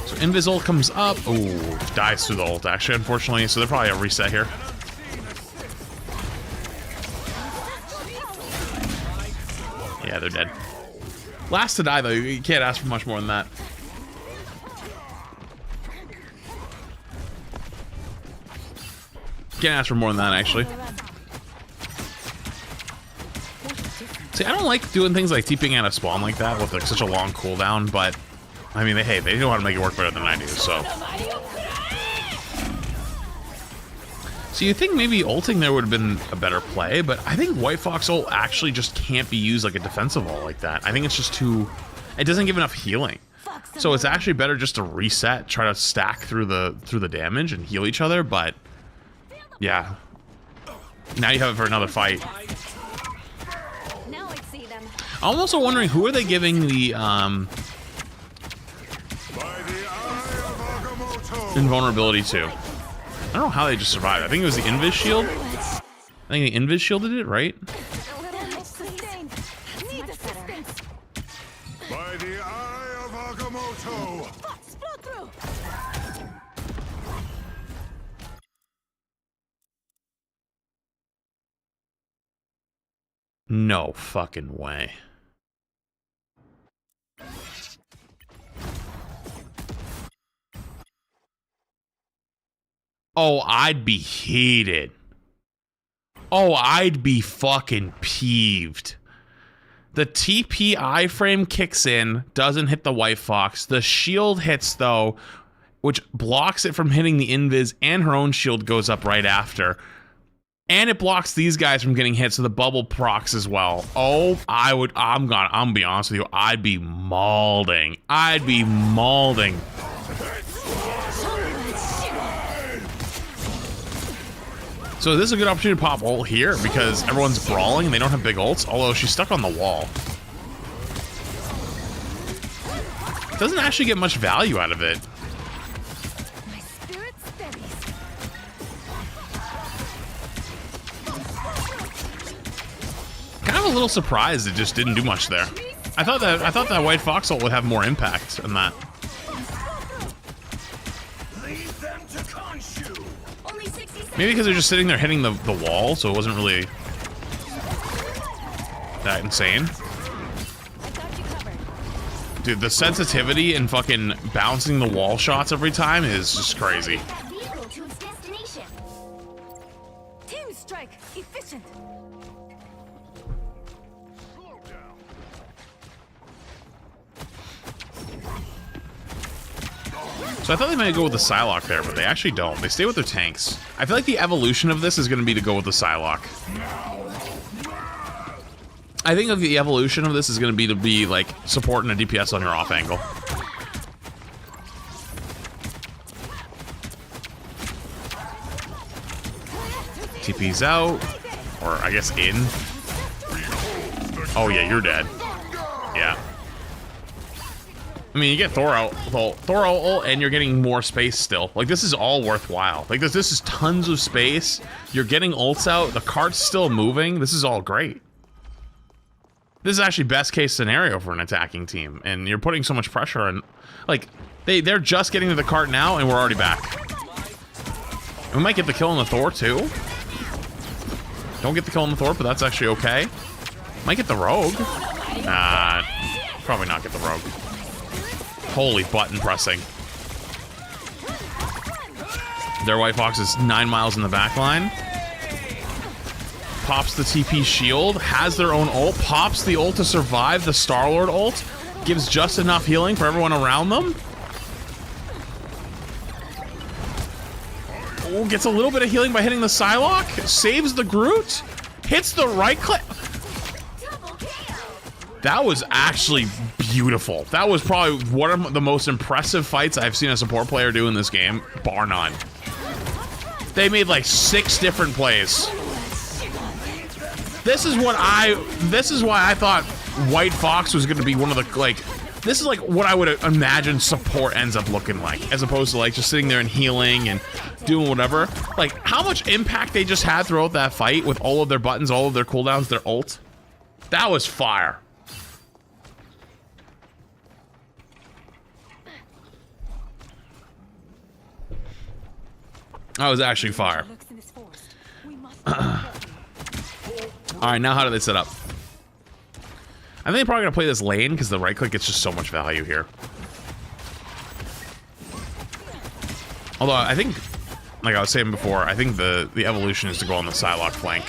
[SPEAKER 1] So Invis ult comes up. Ooh, dies through the ult, actually, unfortunately. So they're probably a reset here. Yeah, they're dead. Last to die, though. You can't ask for much more than that. Can't ask for more than that, actually. See, I don't like doing things like TPing out of spawn like that with like such a long cooldown, but I mean, they know how to make it work better than I do, so. So you think maybe ulting there would have been a better play, but I think White Fox ult actually just can't be used like a defensive ult like that. I think it's just too, it doesn't give enough healing. So it's actually better just to reset, try to stack through the damage and heal each other, but yeah. Now you have it for another fight.
[SPEAKER 3] Now I see them.
[SPEAKER 1] I'm also wondering, who are they giving the invulnerability to? I don't know how they just survived. I think it was the Invis shield. I think the Invis shielded it, right?
[SPEAKER 5] By the eye of Agamotto.
[SPEAKER 1] No fucking way. Oh, I'd be heated. Oh, I'd be fucking peeved. The TP iframe kicks in, doesn't hit the White Fox. The shield hits, though, which blocks it from hitting the Invis, and her own shield goes up right after. And it blocks these guys from getting hit, so the bubble procs as well. Oh, I'm gonna be honest with you, I'd be mauling. I'd be mauling. So this is a good opportunity to pop ult here because everyone's brawling and they don't have big ults, although she's stuck on the wall. Doesn't actually get much value out of it.
[SPEAKER 3] My spirit steadies.
[SPEAKER 1] Kind of a little surprised it just didn't do much there. I thought that White Fox ult would have more impact than that.
[SPEAKER 5] Leave them to Khonshu.
[SPEAKER 3] Only 60 seconds.
[SPEAKER 1] Maybe because they're just sitting there hitting the wall, so it wasn't really that insane.
[SPEAKER 3] I got you covered.
[SPEAKER 1] Dude, the sensitivity and fucking bouncing the wall shots every time is just crazy.
[SPEAKER 3] That vehicle to its destination.
[SPEAKER 4] Team strike, efficient.
[SPEAKER 5] Slow down.
[SPEAKER 1] So I thought they might go with the Psylocke there, but they actually don't. They stay with their tanks. I feel like the evolution of this is going to be to go with the Psylocke. I think the evolution of this is going to be like supporting a DPS on your off angle. TP's out, or I guess in. Oh yeah, you're dead. Yeah. I mean, you get Thor out ult, and you're getting more space still. Like, this is all worthwhile. Like, this is tons of space. You're getting ults out. The cart's still moving. This is all great. This is actually best case scenario for an attacking team, and you're putting so much pressure on. Like, they're just getting to the cart now, and we're already back. We might get the kill on the Thor too. Don't get the kill on the Thor, but that's actually okay. Might get the Rogue. Probably not get the Rogue. Holy button pressing. Their White Fox is 9 miles in the back line. Pops the TP shield, has their own ult, pops the ult to survive the Star-Lord ult, gives just enough healing for everyone around them. Oh, gets a little bit of healing by hitting the Psylocke, saves the Groot, hits the right click.
[SPEAKER 3] Double KO.
[SPEAKER 1] That was actually beautiful. That was probably one of the most impressive fights I've seen a support player do in this game, bar none. They made like 6 different plays. This is why I thought White Fox was going to be one of the, like, this is like what I would imagine support ends up looking like, as opposed to like just sitting there and healing and doing whatever. Like, how much impact they just had throughout that fight with all of their buttons, all of their cooldowns, their ult. That was fire. That was actually fire. Alright, now how do they set up? I think they're probably gonna play this lane because the right click gets just so much value here. Although I think, like I was saying before, I think the evolution is to go on the Psylocke flank.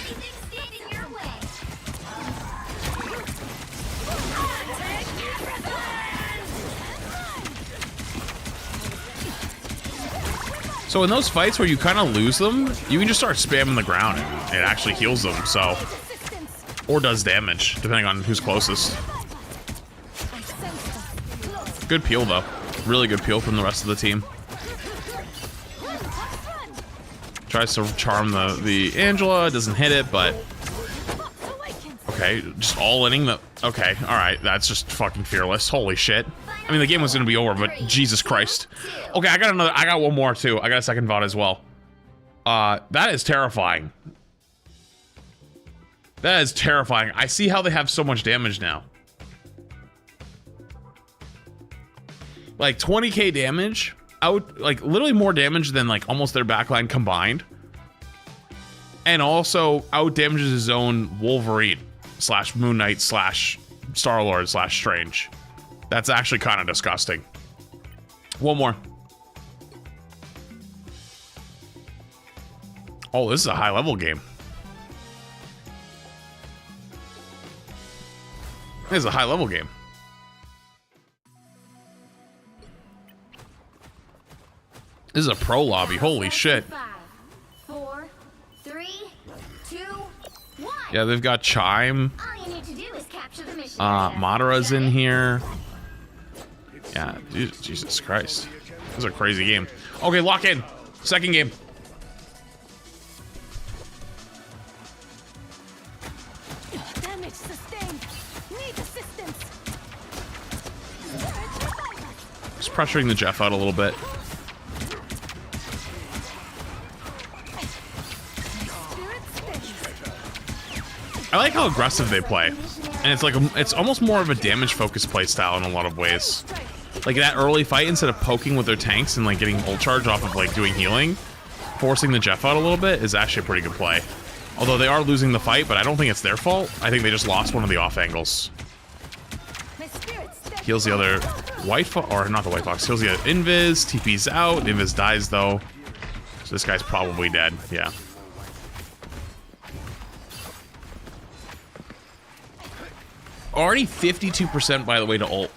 [SPEAKER 1] So in those fights where you kind of lose them, you can just start spamming the ground and it actually heals them, so. Or does damage, depending on who's closest. Good peel, though. Really good peel from the rest of the team. Tries to charm the Angela, doesn't hit it, but... Okay, just all-inning the... Okay, alright, that's just fucking fearless. Holy shit. I mean, the game was gonna be over, but Jesus Christ. Okay, I got one more, too. I got a second VOD as well. That is terrifying. That is terrifying. I see how they have so much damage now. Like 20k damage, like literally more damage than like almost their backline combined. And also out damages his own Wolverine / Moon Knight / Star-Lord / Strange. That's actually kind of disgusting. One more. Oh, this is a high level game. This is a high level game. This is a pro lobby. Holy shit.
[SPEAKER 3] 5, 4, 3, 2, 1.
[SPEAKER 1] Yeah, they've got Chime.
[SPEAKER 3] All you need to do is capture the mission.
[SPEAKER 1] Madara's in here. Yeah, Jesus Christ. This is a crazy game. Okay, lock in. Second game.
[SPEAKER 4] Damage sustained. Need assistance.
[SPEAKER 1] Just pressuring the Jeff out a little bit. I like how aggressive they play, and it's like it's almost more of a damage focused play style in a lot of ways. Like that early fight, instead of poking with their tanks and like getting ult charge off of like doing healing, forcing the Jeff out a little bit is actually a pretty good play. Although they are losing the fight, but I don't think it's their fault. I think they just lost one of the off angles. Heals the other White Fox, or not the White Fox, heals the other Invis, TP's out, Invis dies though. So this guy's probably dead, yeah. Already 52% by the way to ult.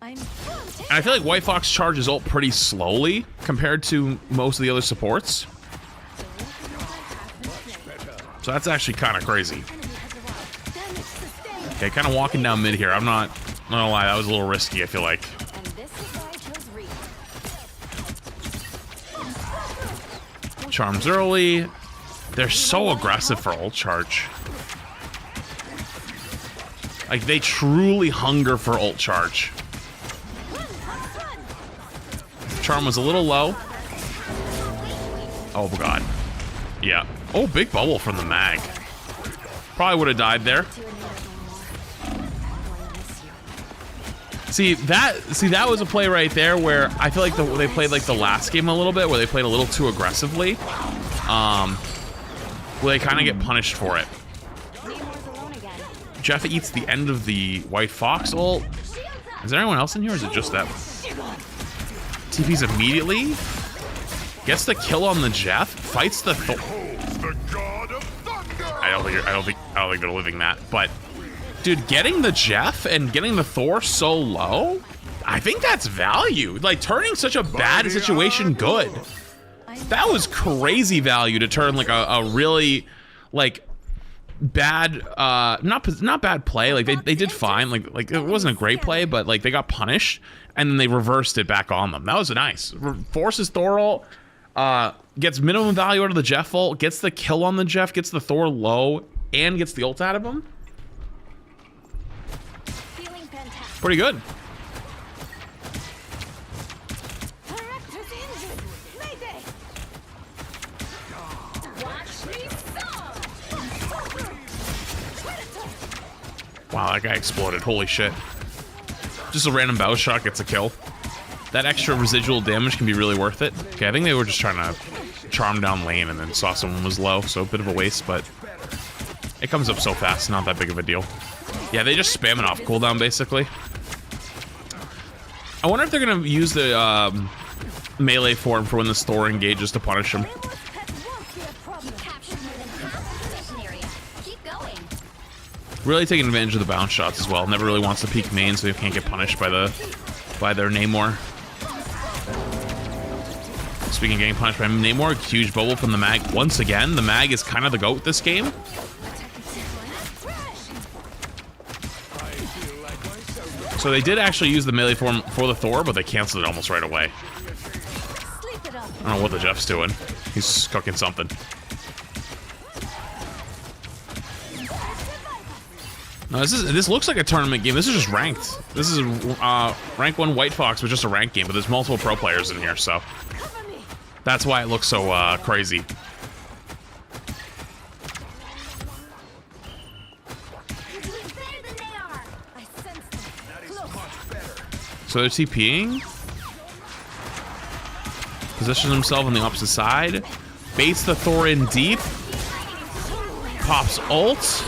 [SPEAKER 1] And I feel like White Fox charges ult pretty slowly compared to most of the other supports. So that's actually kind of crazy. Okay, kind of walking down mid here. I'm not gonna lie, that was a little risky, I feel like. Charms early. They're so aggressive for ult charge. Like, they truly hunger for ult charge. Charm was a little low. Oh, God. Yeah. Oh, big bubble from the mag. Probably would have died there. See, that was a play right there where I feel like they played like the last game a little bit, where they played a little too aggressively. Where they kind of get punished for it. Jeff eats the end of the White Fox ult. Is there anyone else in here, or is it just them? TP's immediately. Gets the kill on the Jeff. Fights the Thor. I don't think they're living that. But, dude, getting the Jeff and getting the Thor so low, I think that's value. Like, turning such a bad situation good. That was crazy value to turn like a really like bad not bad play. Like they did fine. Like it wasn't a great play, but like they got punished and then they reversed it back on them. That was nice. Forces Thor ult, gets minimum value out of the Jeff ult, gets the kill on the Jeff, gets the Thor low, and gets the ult out of him.
[SPEAKER 4] Feeling fantastic.
[SPEAKER 1] Pretty good.
[SPEAKER 4] Director's injured. Mayday.
[SPEAKER 3] Watch me fall.
[SPEAKER 1] Wow, that guy exploded. Holy shit. Just a random bow shot gets a kill. That extra residual damage can be really worth it. Okay, I think they were just trying to charm down lane and then saw someone was low, so a bit of a waste, but it comes up so fast, not that big of a deal. Yeah, they just spam it off cooldown, basically. I wonder if they're going to use the melee form for when the Thor engages to punish him.
[SPEAKER 3] Captured more than half the mission area. Keep going.
[SPEAKER 1] Really taking advantage of the bounce shots as well. Never really wants to peek main, so he can't get punished by their Namor. Speaking of getting punished by Namor, huge bubble from the Mag. Once again, the Mag is kind of the GOAT this game. So they did actually use the melee form for the Thor, but they canceled it almost right away.
[SPEAKER 4] Sleep it up.
[SPEAKER 1] I don't know what the Jeff's doing. He's cooking something. No, this looks like a tournament game. This is just ranked. This is rank 1 White Fox with just a ranked game, but there's multiple pro players in here, so that's why it looks so crazy.
[SPEAKER 3] You're doing better than they are.
[SPEAKER 4] I sense them.
[SPEAKER 1] So they're TPing. Positions himself on the opposite side. Baits the Thor in deep. Pops ult.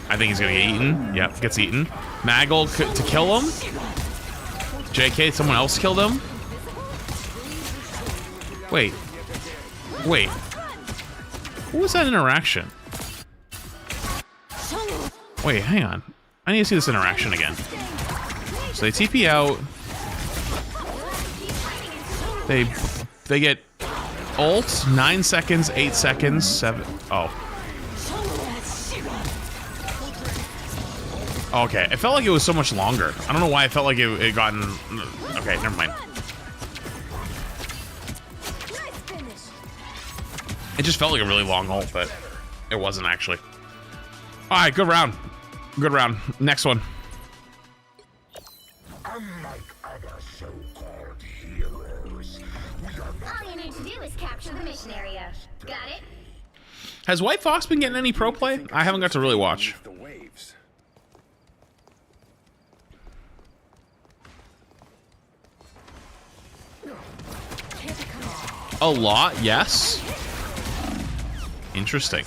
[SPEAKER 1] I think he's gonna get eaten. Yep, gets eaten. Mag ult to kill him. JK, someone else killed him. Wait. What was that interaction? Wait, hang on. I need to see this interaction again. So they TP out. They get ult, 9 seconds, 8 seconds, 7. Oh. Okay, it felt like it was so much longer. I don't know why I felt like it gotten... Okay, never mind. It just felt like a really long ult, but it wasn't actually. Alright, good round. Good round. Next one.
[SPEAKER 5] Unlike other so-called heroes,
[SPEAKER 3] All you need to do is capture the mission area. Got it?
[SPEAKER 1] Has White Fox been getting any pro play? I haven't got to really watch.
[SPEAKER 5] the waves.
[SPEAKER 1] A lot, yes. Interesting.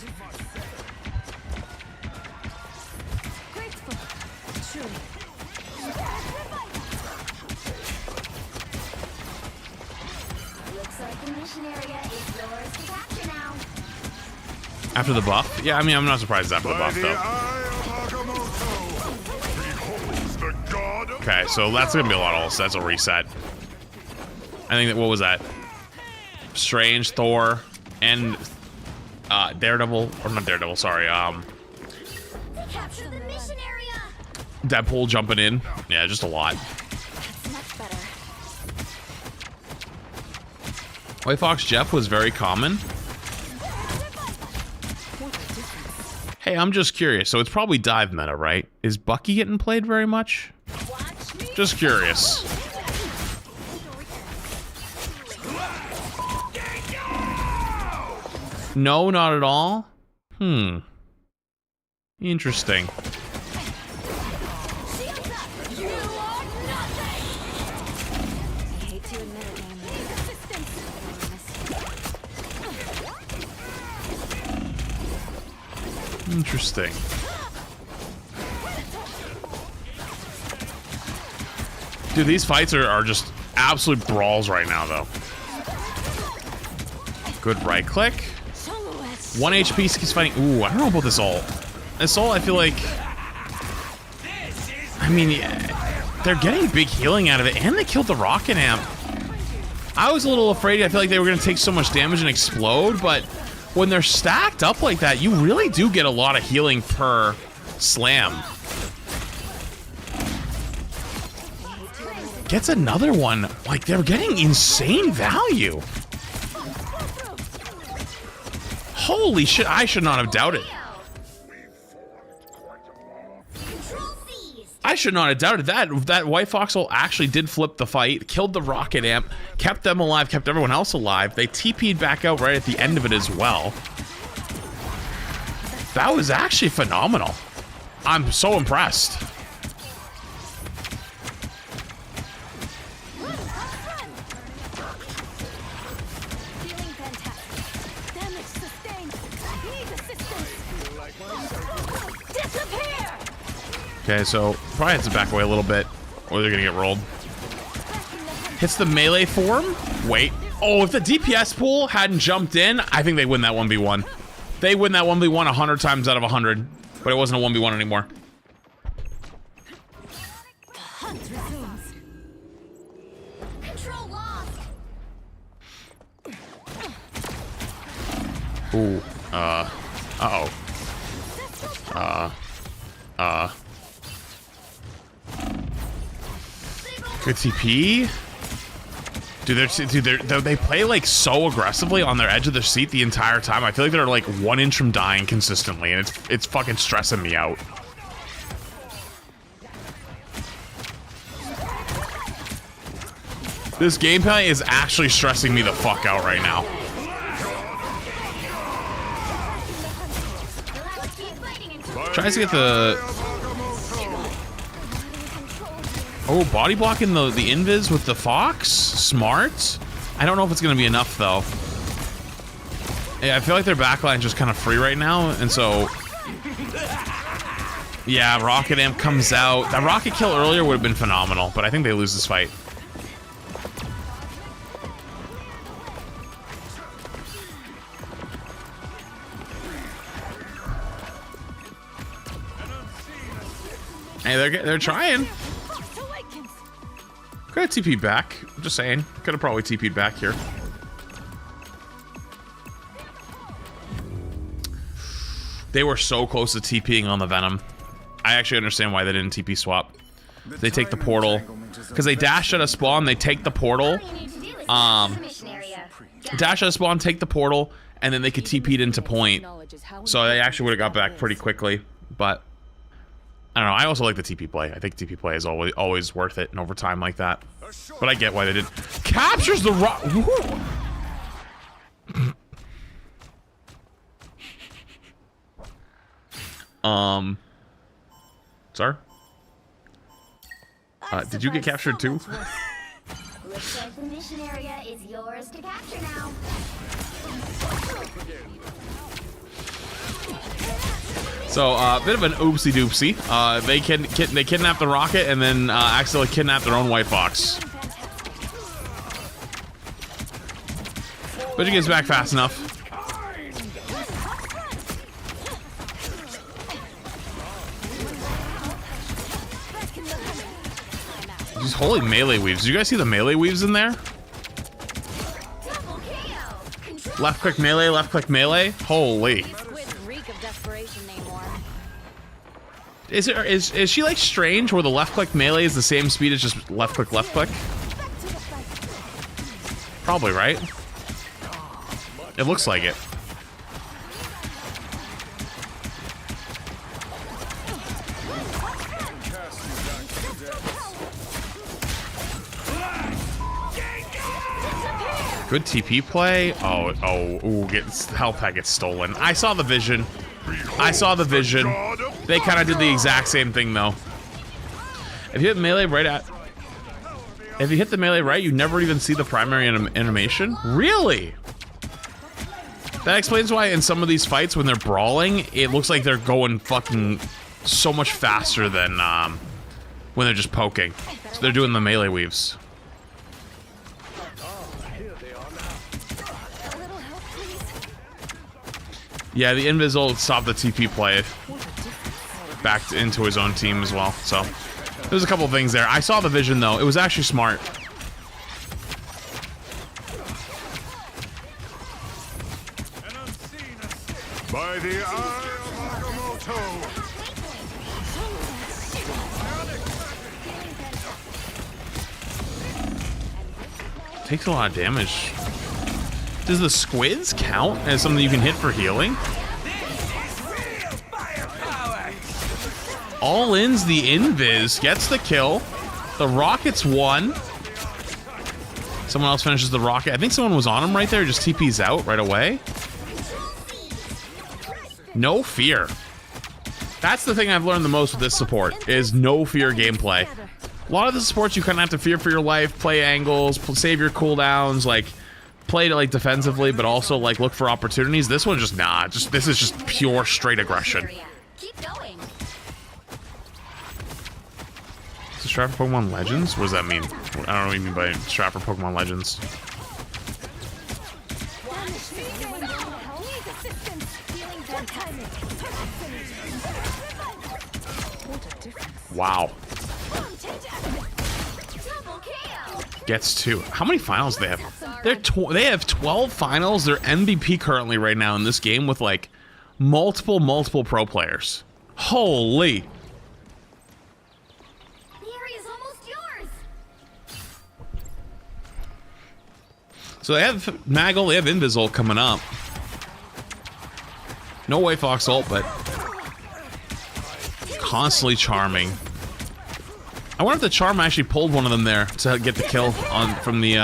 [SPEAKER 4] Grateful. Truly.
[SPEAKER 3] Looks like the mission area is yours to capture now.
[SPEAKER 1] After the buff? Yeah, I mean, I'm not surprised after the
[SPEAKER 5] By
[SPEAKER 1] buff,
[SPEAKER 5] the
[SPEAKER 1] though.
[SPEAKER 5] eye of Agamotto, beholds the god of
[SPEAKER 1] Okay, so that's gonna be a lot of ults. That's a reset. I think that, what was that? Strange, Thor, and Daredevil, or not Daredevil, sorry,
[SPEAKER 3] Capture the mission area.
[SPEAKER 1] Deadpool jumping in. Yeah, just a lot.
[SPEAKER 4] That's much better.
[SPEAKER 1] White Fox Jeff was very common. Hey, I'm just curious. So it's probably dive meta, right? Is Bucky getting played very much?
[SPEAKER 3] Watch me.
[SPEAKER 1] Just curious. No, not at all. Interesting.
[SPEAKER 3] Shields up. You are nothing.
[SPEAKER 4] I hate to admit it, man. Resistance.
[SPEAKER 1] Interesting. Dude, these fights are just absolute brawls right now, though. Good right click. 1 HP keeps fighting. Ooh, I don't know about this ult. This ult, I feel like... I mean, yeah, they're getting big healing out of it, and they killed the rocket amp. I was a little afraid. I feel like they were going to take so much damage and explode, but when they're stacked up like that, you really do get a lot of healing per slam. Gets another one. Like, they're getting insane value. Holy shit, I should not have doubted. I should not have doubted that. That White Foxhole actually did flip the fight, killed the rocket amp, kept them alive, kept everyone else alive. They TP'd back out right at the end of it as well. That was actually phenomenal. I'm so impressed. Okay, so probably has to back away a little bit, or they're gonna get rolled. Hits the melee form. Wait. Oh, if the DPS pool hadn't jumped in, I think they win that 1v1. They win that 1v1 100 times out of 100, but it wasn't a 1v1 anymore.
[SPEAKER 4] The hunt resumes.
[SPEAKER 3] Control lost.
[SPEAKER 1] Ooh. Good TP. Dude, they play like so aggressively on their edge of their seat the entire time. I feel like they're like 1 inch from dying consistently, and it's fucking stressing me out. This gameplay is actually stressing me the fuck out right now. Tries to get the... Oh, body blocking the invis with the Fox? Smart. I don't know if it's going to be enough, though. Yeah, I feel like their backline's just kind of free right now, and so... Yeah, Rocket Amp comes out. That rocket kill earlier would have been phenomenal, but I think they lose this fight. Hey, they're trying. Could have TP'd back. I'm just saying. Could have probably TP'd back here. They were so close to TPing on the Venom. I actually understand why they didn't TP swap. They take the portal. Because they dash at a spawn, they take the portal. Dash at a spawn, take the portal, and then they could TP'd into point. So they actually would have got back pretty quickly. But I don't know. I also like the TP play. I think TP play is always worth it in overtime like that. But I get why they did. Captures the rock. Sir? Did you get captured too?
[SPEAKER 3] Looks like the mission area is yours to capture now.
[SPEAKER 1] So, bit of an oopsie doopsie. They kidnap the rocket and then accidentally kidnap their own White Fox. But he gets back fast enough. These holy melee weaves. Did you guys see the melee weaves in there? Left click melee, left click melee. Holy. Is she like strange where the left click melee is the same speed as just left click left click? Probably, right? It looks like it. Good TP play. Health pack gets stolen. I saw the vision. I saw the vision. They kind of did the exact same thing though. If you hit melee right at... If you hit the melee right, you never even see the primary animation? Really? That explains why in some of these fights when they're brawling, it looks like they're going fucking so much faster than when they're just poking. So they're doing the melee weaves. Yeah, the Invisible stopped the TP play back into his own team as well. So there's a couple of things there. I saw the vision though. It was actually smart.
[SPEAKER 5] By the eye of Agamotto!
[SPEAKER 1] Takes a lot of damage. Does the squids count as something you can hit for healing? All in's the invis, gets the kill. The rocket's won. Someone else finishes the rocket. I think someone was on him right there, just TP's out right away. No fear. That's the thing I've learned the most with this support, is no fear gameplay. A lot of the supports you kind of have to fear for your life, play angles, save your cooldowns, like play it like defensively, but also like look for opportunities. This one just this is just pure straight aggression.
[SPEAKER 3] Keep going.
[SPEAKER 1] Is this strat for Pokemon Legends? What does that mean? I don't know what you mean by strat for Pokemon Legends. Wow. Gets 2. How many finals do they have? They have 12 finals. They're MVP currently right now in this game with like multiple pro players. Holy.
[SPEAKER 3] The area's almost yours.
[SPEAKER 1] So they have Maggle, they have Invisol coming up. No White Fox ult, but constantly charming. I wonder if the charm actually pulled one of them there to get the kill on from the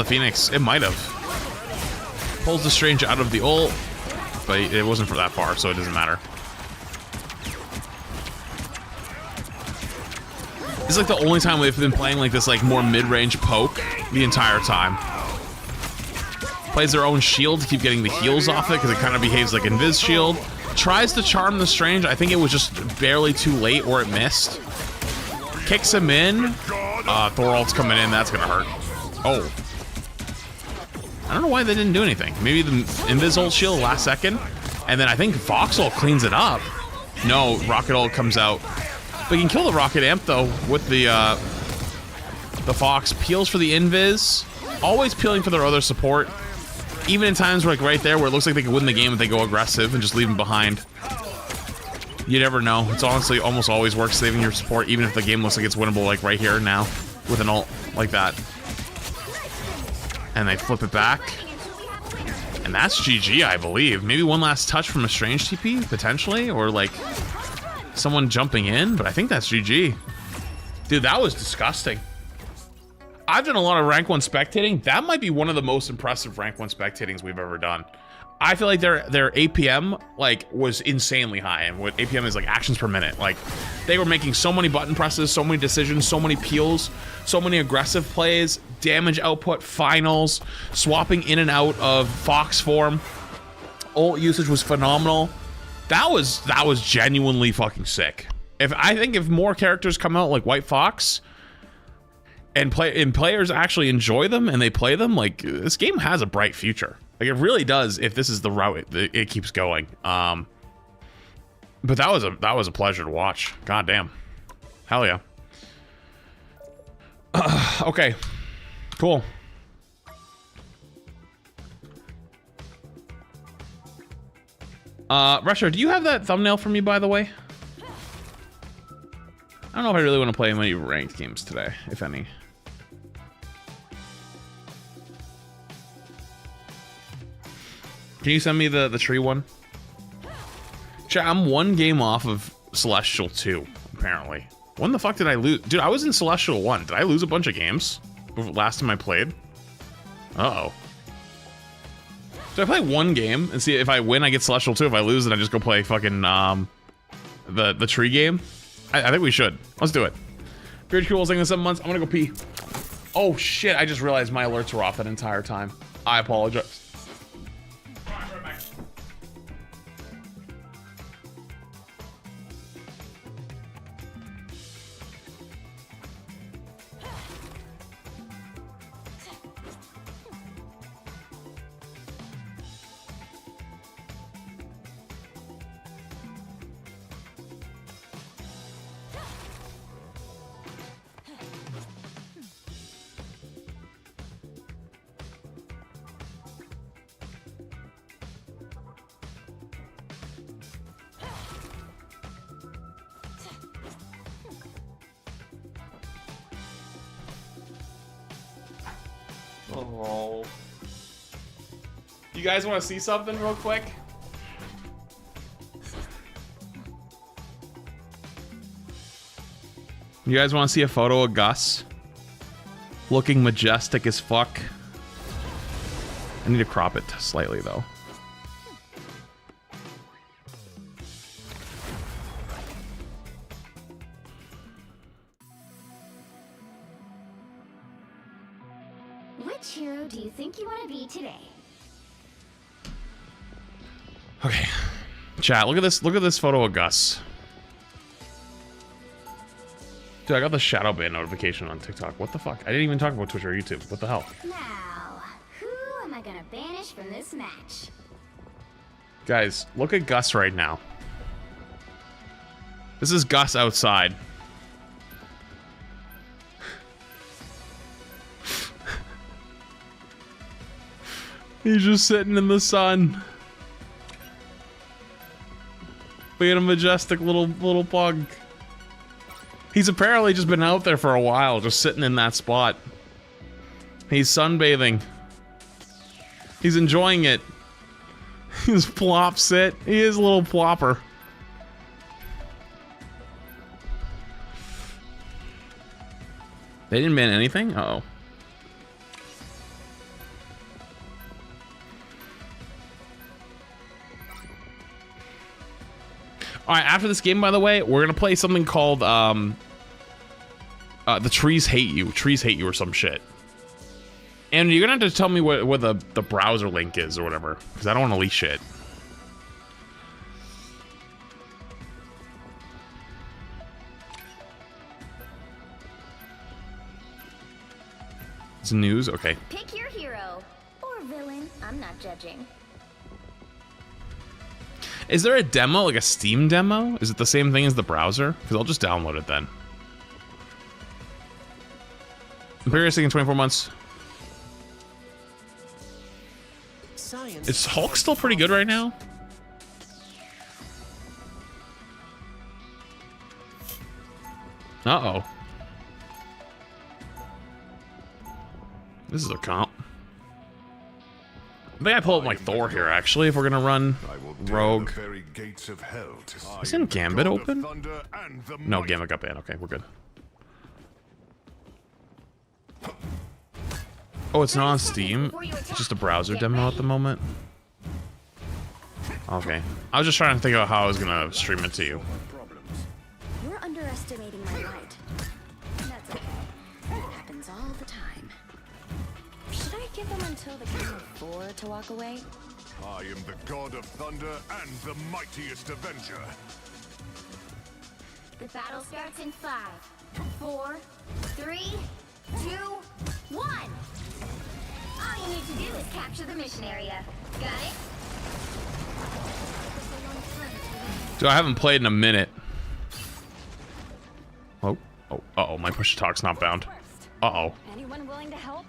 [SPEAKER 1] Phoenix. It might have. Pulls the Strange out of the ult, but it wasn't for that far, so it doesn't matter. This is like the only time we've been playing like this like more mid-range poke the entire time. Plays their own shield to keep getting the heals off it because it kind of behaves like Invis shield. Tries to charm the Strange. I think it was just barely too late or it missed. Kicks him in. Thorald's coming in. That's gonna hurt. Oh. I don't know why they didn't do anything. Maybe the Invis ult shield last second. And then I think Fox ult cleans it up. No, Rocket ult comes out. But you can kill the Rocket Amp though with the Fox. Peels for the Invis. Always peeling for their other support. Even in times like right there where it looks like they could win the game if they go aggressive and just leave them behind. You never know. It's honestly almost always works saving your support, even if the game looks like it's winnable, like right here now, with an ult like that. And they flip it back. And that's GG, I believe. Maybe one last touch from a Strange TP, potentially, or like someone jumping in, but I think that's GG. Dude, that was disgusting. I've done a lot of rank 1 spectating. That might be one of the most impressive rank 1 spectatings we've ever done. I feel like their APM like was insanely high, and what APM is like actions per minute. Like they were making so many button presses, so many decisions, so many peels, so many aggressive plays, damage output, finals, swapping in and out of Fox form. Ult usage was phenomenal. That was genuinely fucking sick. I think if more characters come out like White Fox and players actually enjoy them and they play them, like this game has a bright future. Like it really does if this is the route it keeps going. But that was a pleasure to watch. God damn. Hell yeah. Okay. Cool. Retro, do you have that thumbnail for me, by the way? I don't know if I really want to play many ranked games today, if any. Can you send me the tree one? Chat, I'm one game off of Celestial 2, apparently. When the fuck did I lose? Dude, I was in Celestial 1. Did I lose a bunch of games last time I played? Uh-oh. So I play one game and see if I win, I get Celestial 2. If I lose, then I just go play fucking the tree game. I think we should. Let's do it. Beard Cool was in 7 months. I'm gonna go pee. Oh shit, I just realized my alerts were off that entire time. I apologize. Oh. You guys want to see something real quick? You guys want to see a photo of Gus? Looking majestic as fuck. I need to crop it slightly though.
[SPEAKER 3] Which hero do you think you want to be today?
[SPEAKER 1] Okay. Chat, look at this. Look at this photo of Gus. Dude, I got the shadow ban notification on TikTok. What the fuck? I didn't even talk about Twitch or YouTube. What the hell?
[SPEAKER 3] Now, who am I gonna banish from this match?
[SPEAKER 1] Guys, look at Gus right now. This is Gus outside. He's just sitting in the sun. Being a majestic little pug. He's apparently just been out there for a while, just sitting in that spot. He's sunbathing. He's enjoying it. He's plop sit. He is a little plopper. They didn't ban anything? Uh-oh. Alright, after this game, by the way, we're gonna play something called, The Trees Hate You. Trees Hate You or some shit. And you're gonna have to tell me where the browser link is or whatever, because I don't want to leak shit. It's news? Okay.
[SPEAKER 3] Pick your hero. Or villain. I'm not judging.
[SPEAKER 1] Is there a demo, like a Steam demo? Is it the same thing as the browser? Because I'll just download it then. Imperious in 24 months. Is Hulk still pretty good right now? Uh-oh. This is a comp. I think I pull up my Thor here, actually, if we're gonna run Rogue. Isn't Gambit open? No, Gambit got banned. Okay, we're good. Oh, it's not on Steam? It's just a browser demo at the moment? Okay. I was just trying to think about how I was gonna stream it to you.
[SPEAKER 3] You're underestimating my light. That's okay. It happens all the time. Should I give them until the count of 4 to walk away?
[SPEAKER 5] I am the god of thunder and the mightiest avenger.
[SPEAKER 3] The battle starts in 5, 4, 3, 2, 1. All you need to do is capture the mission area. Got it?
[SPEAKER 1] Dude, I haven't played in a minute. Oh, uh-oh, my push to talk's not bound. Uh-oh.
[SPEAKER 4] Anyone willing to help?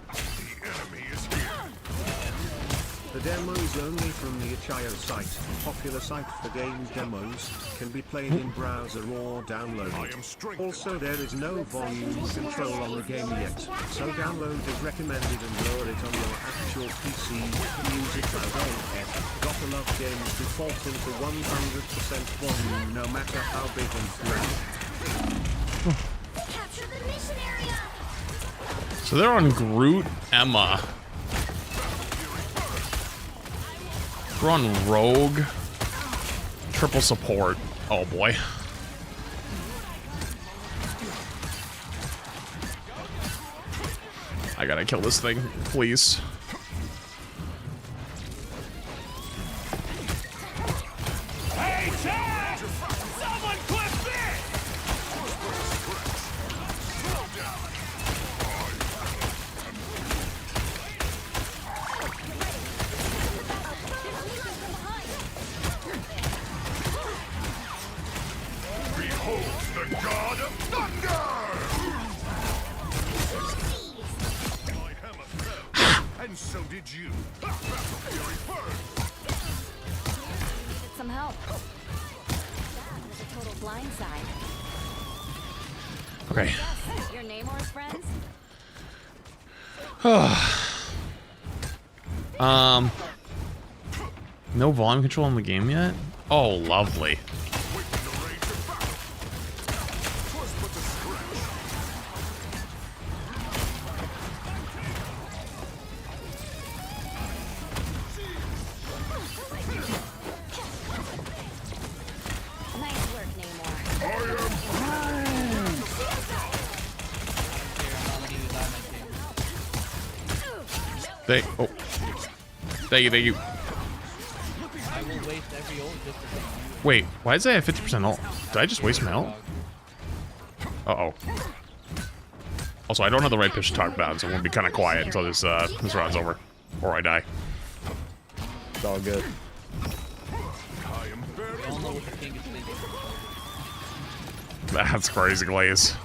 [SPEAKER 5] The enemy is here.
[SPEAKER 2] The demos only from the itch.io site, popular site for game demos, can be played in browser or downloaded. Also, there is no volume control on the game yet, so download is recommended and lower it on your actual PC. Music AF. Gotta love games defaulting to 100% volume no matter how big and loud.
[SPEAKER 3] Capture the mission area!
[SPEAKER 1] So they're on Groot, Emma. We're on Rogue. Triple support. Oh boy. I gotta kill this thing, please.
[SPEAKER 5] Hey, Chad! Someone clip this! Behold the god of thunder! My hammer fell, and so did you. Battle Fury first!
[SPEAKER 4] Get some help. That was a total blindside.
[SPEAKER 1] Okay.
[SPEAKER 3] Your name or friends?
[SPEAKER 1] No volume control in the game yet? Oh, lovely.
[SPEAKER 3] Nice work, Namor.
[SPEAKER 1] Oh. Thank you.
[SPEAKER 6] I will waste every ult just to take you.
[SPEAKER 1] Wait, why does it have 50% ult? Did I just waste my ult? Uh-oh. Also, I don't have the right pitch to talk about, so I'm gonna be kind of quiet until this round's over. Or I die.
[SPEAKER 7] It's all good.
[SPEAKER 5] I am very
[SPEAKER 6] I don't know what the king is thinking.
[SPEAKER 1] That's crazy, Glaze.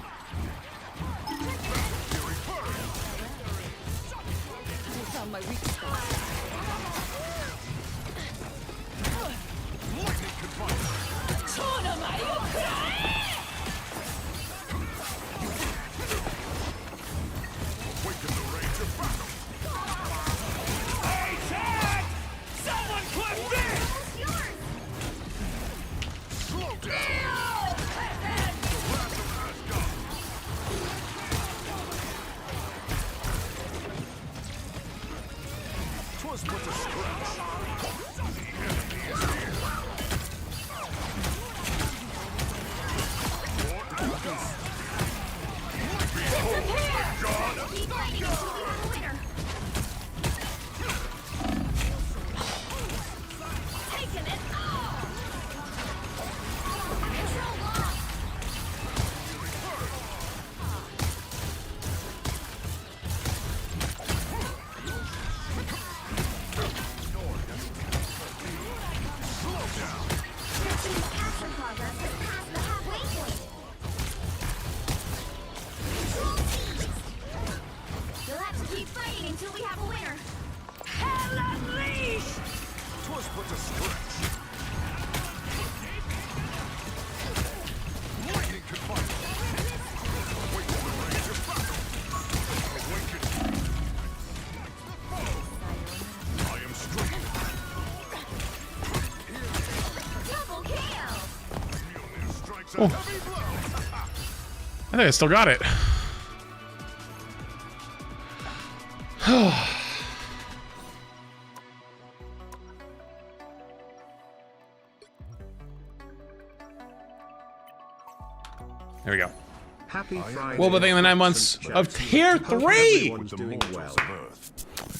[SPEAKER 5] Twas but a scratch.
[SPEAKER 3] You'll have to keep fighting until we have a winner.
[SPEAKER 5] Twas but a scratch. Lightning confinement. Wait for the rage of battle. Awaken. I am straight.
[SPEAKER 3] Double KO.
[SPEAKER 5] Mjolnir strikes a heavy blow.
[SPEAKER 1] I think I still got it. There we go.
[SPEAKER 2] Happy Friday.
[SPEAKER 1] Well, but thank you for the 9 months of tier 3.
[SPEAKER 2] Everyone's doing well.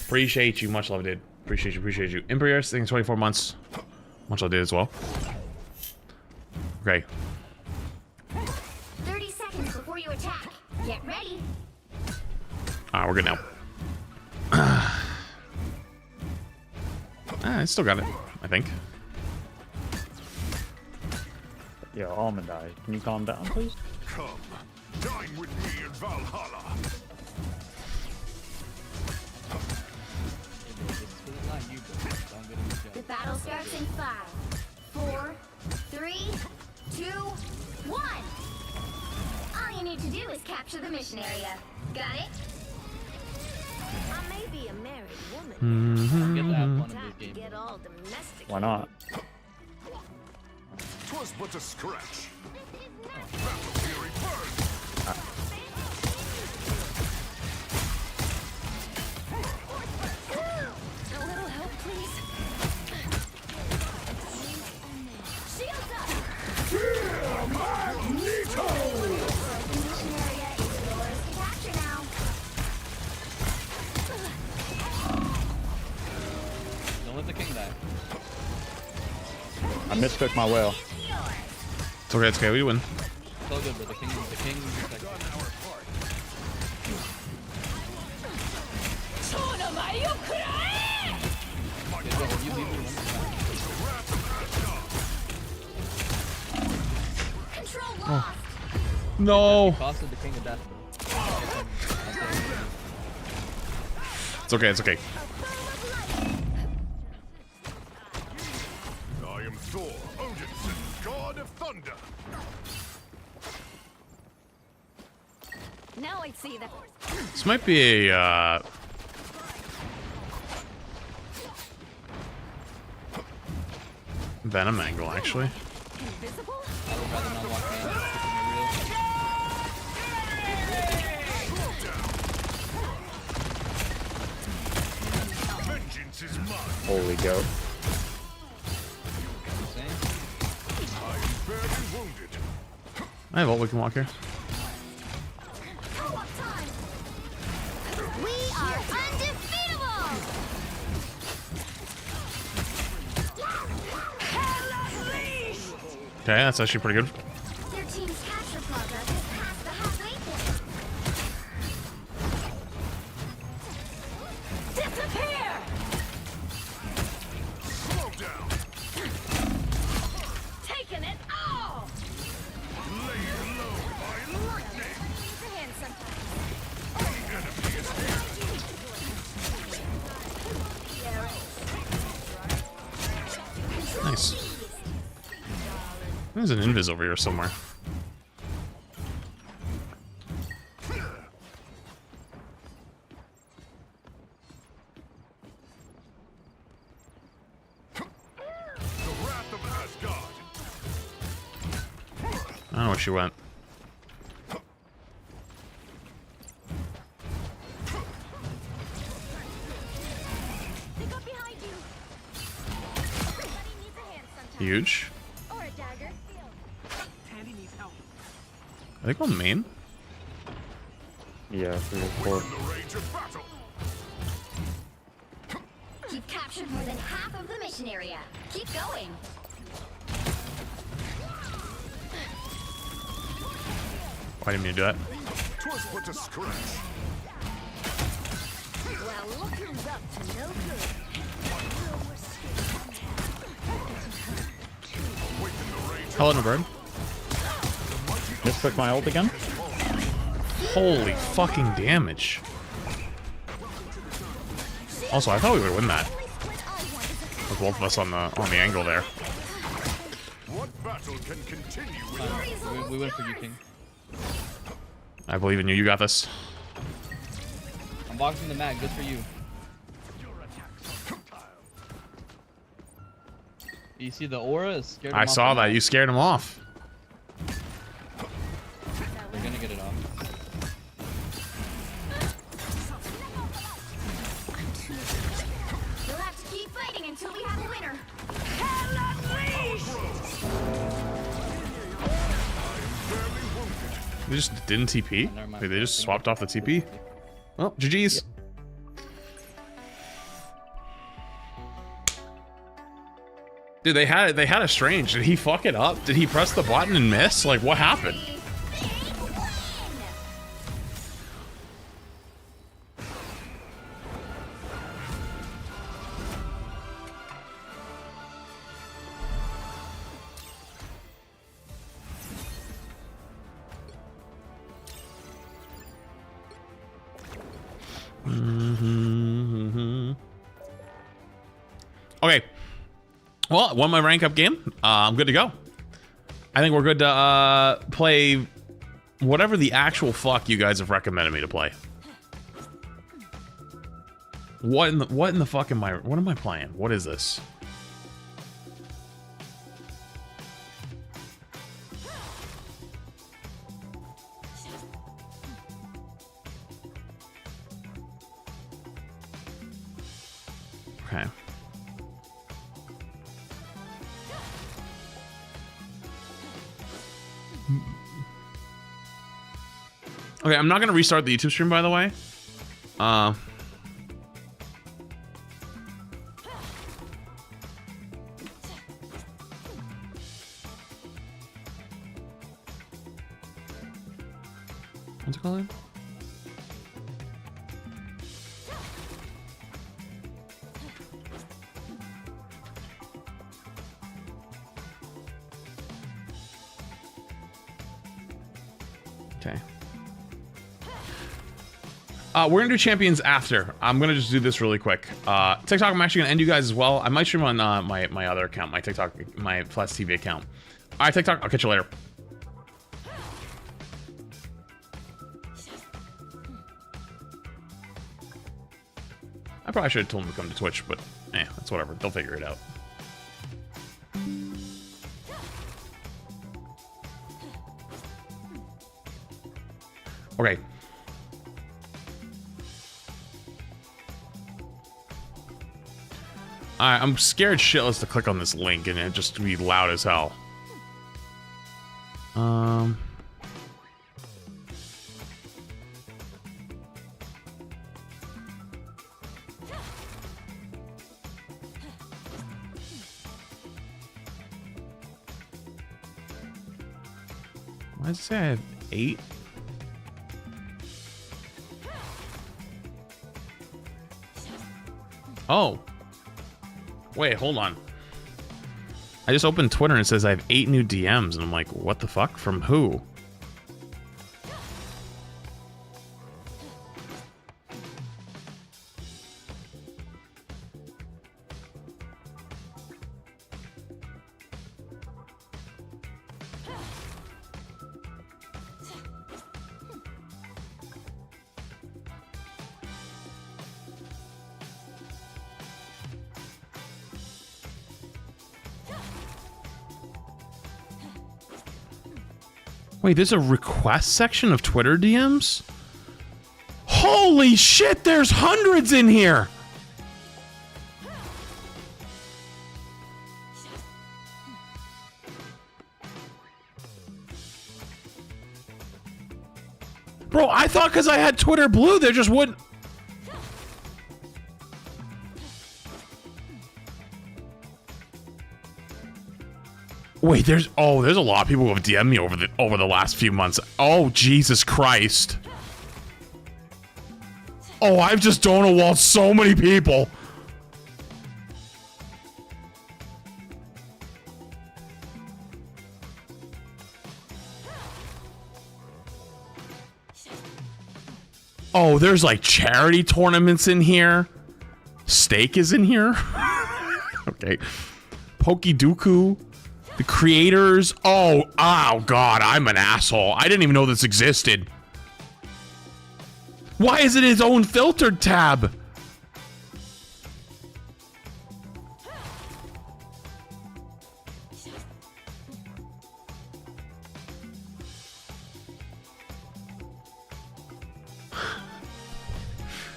[SPEAKER 1] Appreciate you. Much love, dude. Appreciate you. Imperius, thanks 24 months. Much love, dude, as well. Okay.
[SPEAKER 3] 30 seconds before you attack. Get ready.
[SPEAKER 1] We're good now. I still got it, I think.
[SPEAKER 7] Yo, Almond Eye, can you calm down, please?
[SPEAKER 5] Come, dine with me in Valhalla.
[SPEAKER 6] It's not you, but I'm gonna be
[SPEAKER 3] The
[SPEAKER 6] jealous.
[SPEAKER 3] battle starts in 5, 4, 3, 2, 1. All you need to do is capture the mission area. Got it? I may be a married woman.
[SPEAKER 6] Get to have one in this game.
[SPEAKER 3] Get all domestic.
[SPEAKER 7] Why not?
[SPEAKER 5] Twas but a scratch. Battle fury burn.
[SPEAKER 3] A little help, please. Shields up. The mission area is yours to capture now.
[SPEAKER 6] Don't let the king die.
[SPEAKER 7] I mistook my whale.
[SPEAKER 1] It's okay, we win.
[SPEAKER 6] It's all good, but the king is like, you leave me
[SPEAKER 3] Control lost.
[SPEAKER 1] No.
[SPEAKER 6] costed the king of death, though.
[SPEAKER 1] It's okay.
[SPEAKER 5] I am Thor, 'Odinson, god of thunder.
[SPEAKER 3] 30 seconds. 10, 9, 8, 7, 6, 5, 4, 3, 2, 1. All you need to do is capture the mission area. Got it?
[SPEAKER 5] I am Thor, Odinson, god of thunder.
[SPEAKER 6] Don't let the king die.
[SPEAKER 4] Now I see that.
[SPEAKER 1] This might be a Venom angle, actually.
[SPEAKER 4] Invisible?
[SPEAKER 6] I would rather not walk in. Keeping
[SPEAKER 5] Vengeance is mine.
[SPEAKER 7] Holy goat.
[SPEAKER 6] it real. Same.
[SPEAKER 5] I am barely wounded.
[SPEAKER 1] I have ult, we can walk here.
[SPEAKER 3] Co-op time! We are undefeatable!
[SPEAKER 1] Okay, that's actually pretty good.
[SPEAKER 3] Their team's capture progress has passed the halfway point.
[SPEAKER 4] Disappear!
[SPEAKER 5] Slow down.
[SPEAKER 4] Taking it all!
[SPEAKER 5] Laid low by lightning.
[SPEAKER 3] Needs a hand sometimes.
[SPEAKER 5] The enemy is here.
[SPEAKER 1] Nice. There's an invis over here somewhere.
[SPEAKER 5] The wrath of Asgard.
[SPEAKER 1] I don't know where she went.
[SPEAKER 3] Pick up behind you. Everybody needs a hand sometimes.
[SPEAKER 1] Huge.
[SPEAKER 3] Or a dagger.
[SPEAKER 1] Are they going main?
[SPEAKER 7] Yeah, 3 or 4.
[SPEAKER 5] In the range of battle.
[SPEAKER 3] You've captured more than half of the mission area. Keep going.
[SPEAKER 1] Why didn't you do that?
[SPEAKER 5] 'Twas but a scratch.
[SPEAKER 3] Well, look who's up to no good.
[SPEAKER 5] Awaken the range
[SPEAKER 1] Hello, no bird.
[SPEAKER 7] Mistook my ult again?
[SPEAKER 1] Holy fucking damage. Also, I thought we would win that. With both of us on the angle there.
[SPEAKER 5] What battle can continue with
[SPEAKER 6] We went for you, King.
[SPEAKER 1] I believe in you. You got this.
[SPEAKER 6] I'm boxing the mag just for you. You see the aura is scared.
[SPEAKER 1] I saw that. You scared him off.
[SPEAKER 6] We're gonna get it off.
[SPEAKER 3] You'll have to keep fighting until we have a winner.
[SPEAKER 1] They just didn't TP?
[SPEAKER 6] Never mind.
[SPEAKER 1] Wait, they just swapped off the TP? Well, GG's. Dude, they had a strange. Did he fuck it up? Did he press the button and miss? Like, what happened? Okay. Well, I won my rank up game. I'm good to go. I think we're good to play whatever the actual fuck you guys have recommended me to play. What in the fuck am I playing? What is this? Okay. Okay, I'm not gonna restart the YouTube stream, by the way. What's it called? Okay. We're gonna do champions after. I'm gonna just do this really quick. TikTok, I'm actually gonna end you guys as well. I might stream on my other account, my TikTok, my Flash TV account. All right, TikTok, I'll catch you later. I probably should have told them to come to Twitch, but that's whatever. They'll figure it out. Okay. I'm scared shitless to click on this link and it just be loud as hell. Why does it say I have 8? Oh. Wait, hold on. I just opened Twitter and it says I have 8 new DMs, and I'm like, what the fuck? From who? Wait, there's a request section of Twitter DMs? Holy shit, there's hundreds in here! Bro, I thought because I had Twitter Blue, there just wouldn't... Wait, there's a lot of people who have DM'd me over the last few months. Oh, Jesus Christ. Oh, I've just donut-walled so many people. Oh, there's like charity tournaments in here. Steak is in here. Okay. Pokidoku. The creators. Oh, God, I'm an asshole. I didn't even know this existed. Why is it its own filtered tab?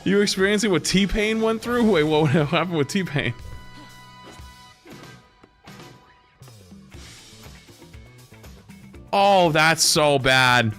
[SPEAKER 1] You experiencing what T-Pain went through? Wait, what happened with T-Pain? Oh, that's so bad.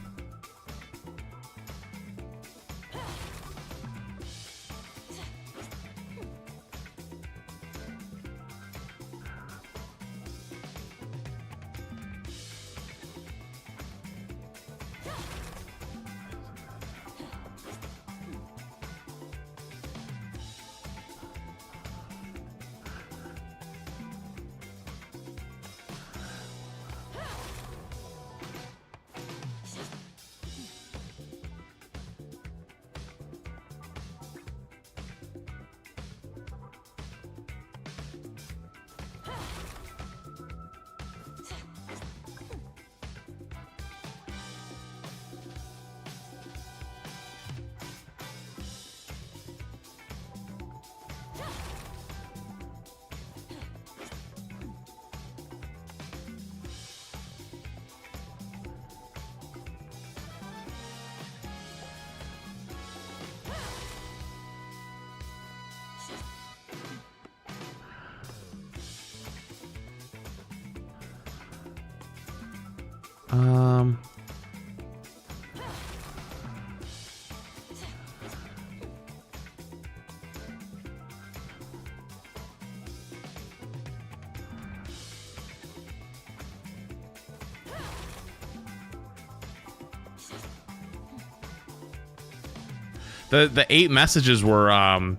[SPEAKER 1] The 8 messages were Aaron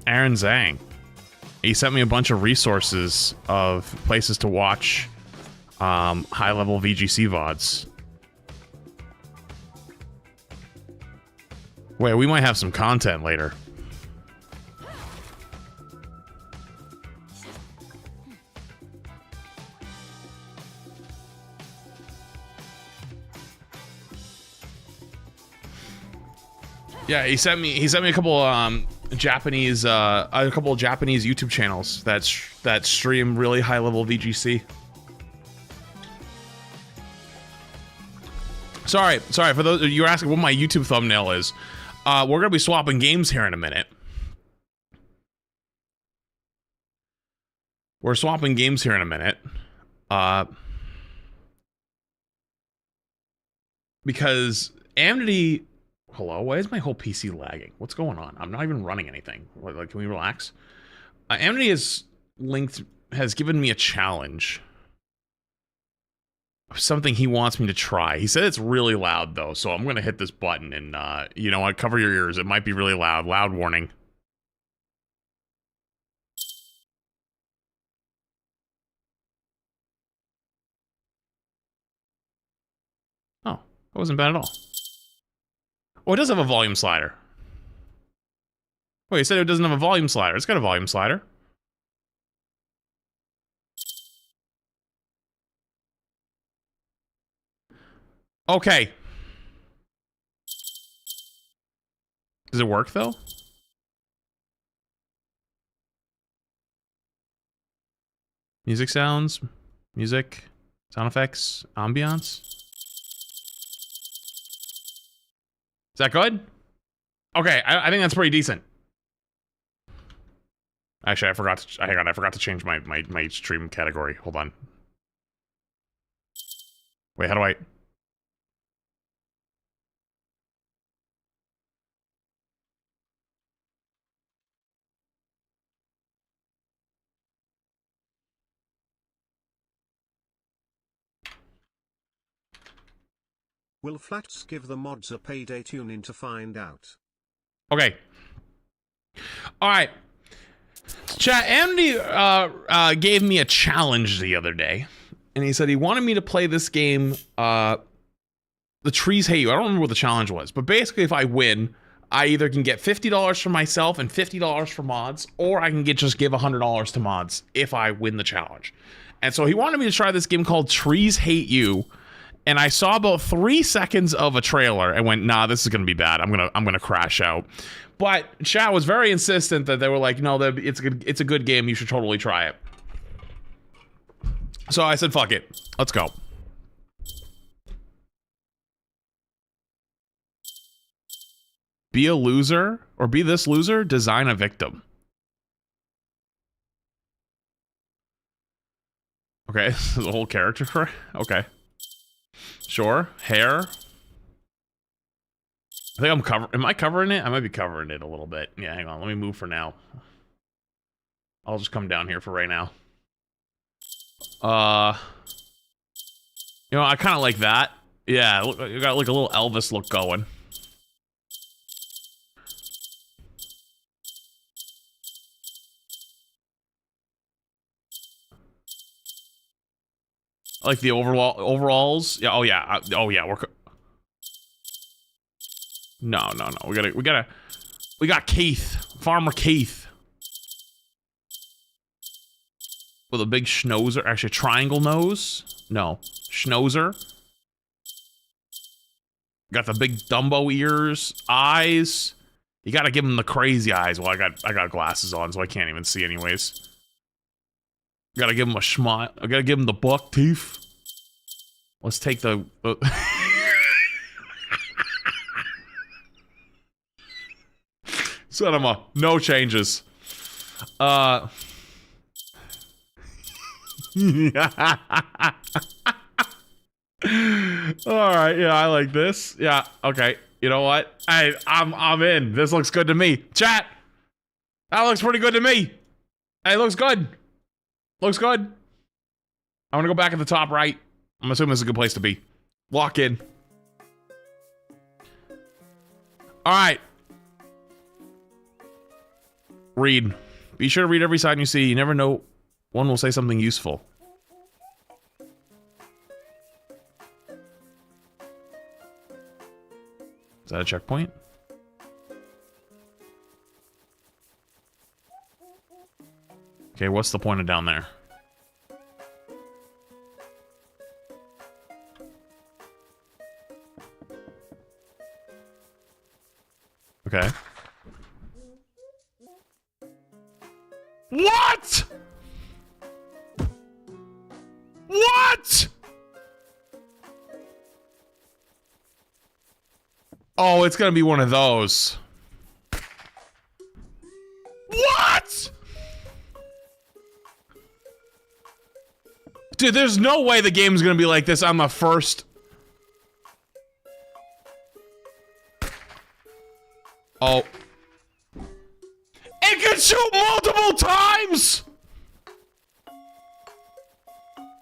[SPEAKER 1] Zhang. He sent me a bunch of resources of places to watch high-level VGC VODs. Wait, we might have some content later. Yeah, he sent me a couple Japanese YouTube channels that stream really high level VGC. Sorry for those you were asking what my YouTube thumbnail is. We're gonna be swapping games here in a minute. We're swapping games here in a minute. Because Amity... Hello? Why is my whole PC lagging? What's going on? I'm not even running anything. Like, can we relax? Amity has given me a challenge. Something he wants me to try. He said it's really loud, though, so I'm gonna hit this button and, you know what? Cover your ears. It might be really loud. Loud warning. Oh, that wasn't bad at all. Oh, it does have a volume slider. Wait, he said it doesn't have a volume slider. It's got a volume slider. Okay. Does it work, though? Music sounds, music, sound effects, ambiance. Is that good? Okay, I think that's pretty decent. Actually, I forgot to, hang on, I forgot to change my stream category. Hold on. Wait, how do I...
[SPEAKER 2] Will Flats give the mods a payday tune in to find out?
[SPEAKER 1] Okay. Alright. Chat, Andy gave me a challenge the other day. And he said he wanted me to play this game, The Trees Hate You. I don't remember what the challenge was. But basically, if I win, I either can get $50 for myself and $50 for mods, or I can just give $100 to mods if I win the challenge. And so he wanted me to try this game called Trees Hate You. And I saw about 3 seconds of a trailer and went, nah, this is gonna be bad. I'm gonna crash out. But chat was very insistent that they were like, no, it's a good game. You should totally try it. So I said, fuck it, let's go. Be a loser, or be this loser, design a victim. Okay, this is a whole character for, okay. Sure, hair. I think I'm covering, am I covering it? I might be covering it a little bit. Yeah, hang on, let me move for now. I'll just come down here for right now. You know, I kind of like that. Yeah, look, you got like a little Elvis look going. I like the overalls. Yeah. Oh yeah. Oh yeah. No. We got Keith, Farmer Keith, with a big schnauzer. Actually, triangle nose. No, schnauzer. Got the big Dumbo ears, eyes. You gotta give him the crazy eyes. Well, I got glasses on, so I can't even see anyways. Gotta give him a smile. I gotta give him the buck teeth. Let's take the Cinema. No changes. Alright, yeah, I like this. Yeah, okay. You know what? I'm in. This looks good to me. Chat! That looks pretty good to me. Hey, looks good. Looks good. I'm gonna go back at the top right. I'm assuming this is a good place to be. Lock in. Alright. Read. Be sure to read every sign you see. You never know, one will say something useful. Is that a checkpoint? Okay, what's the point of down there? Okay. What? What? Oh, it's gonna be one of those. What? Dude, there's no way the game's gonna be like this on the first. Oh. It can shoot multiple times!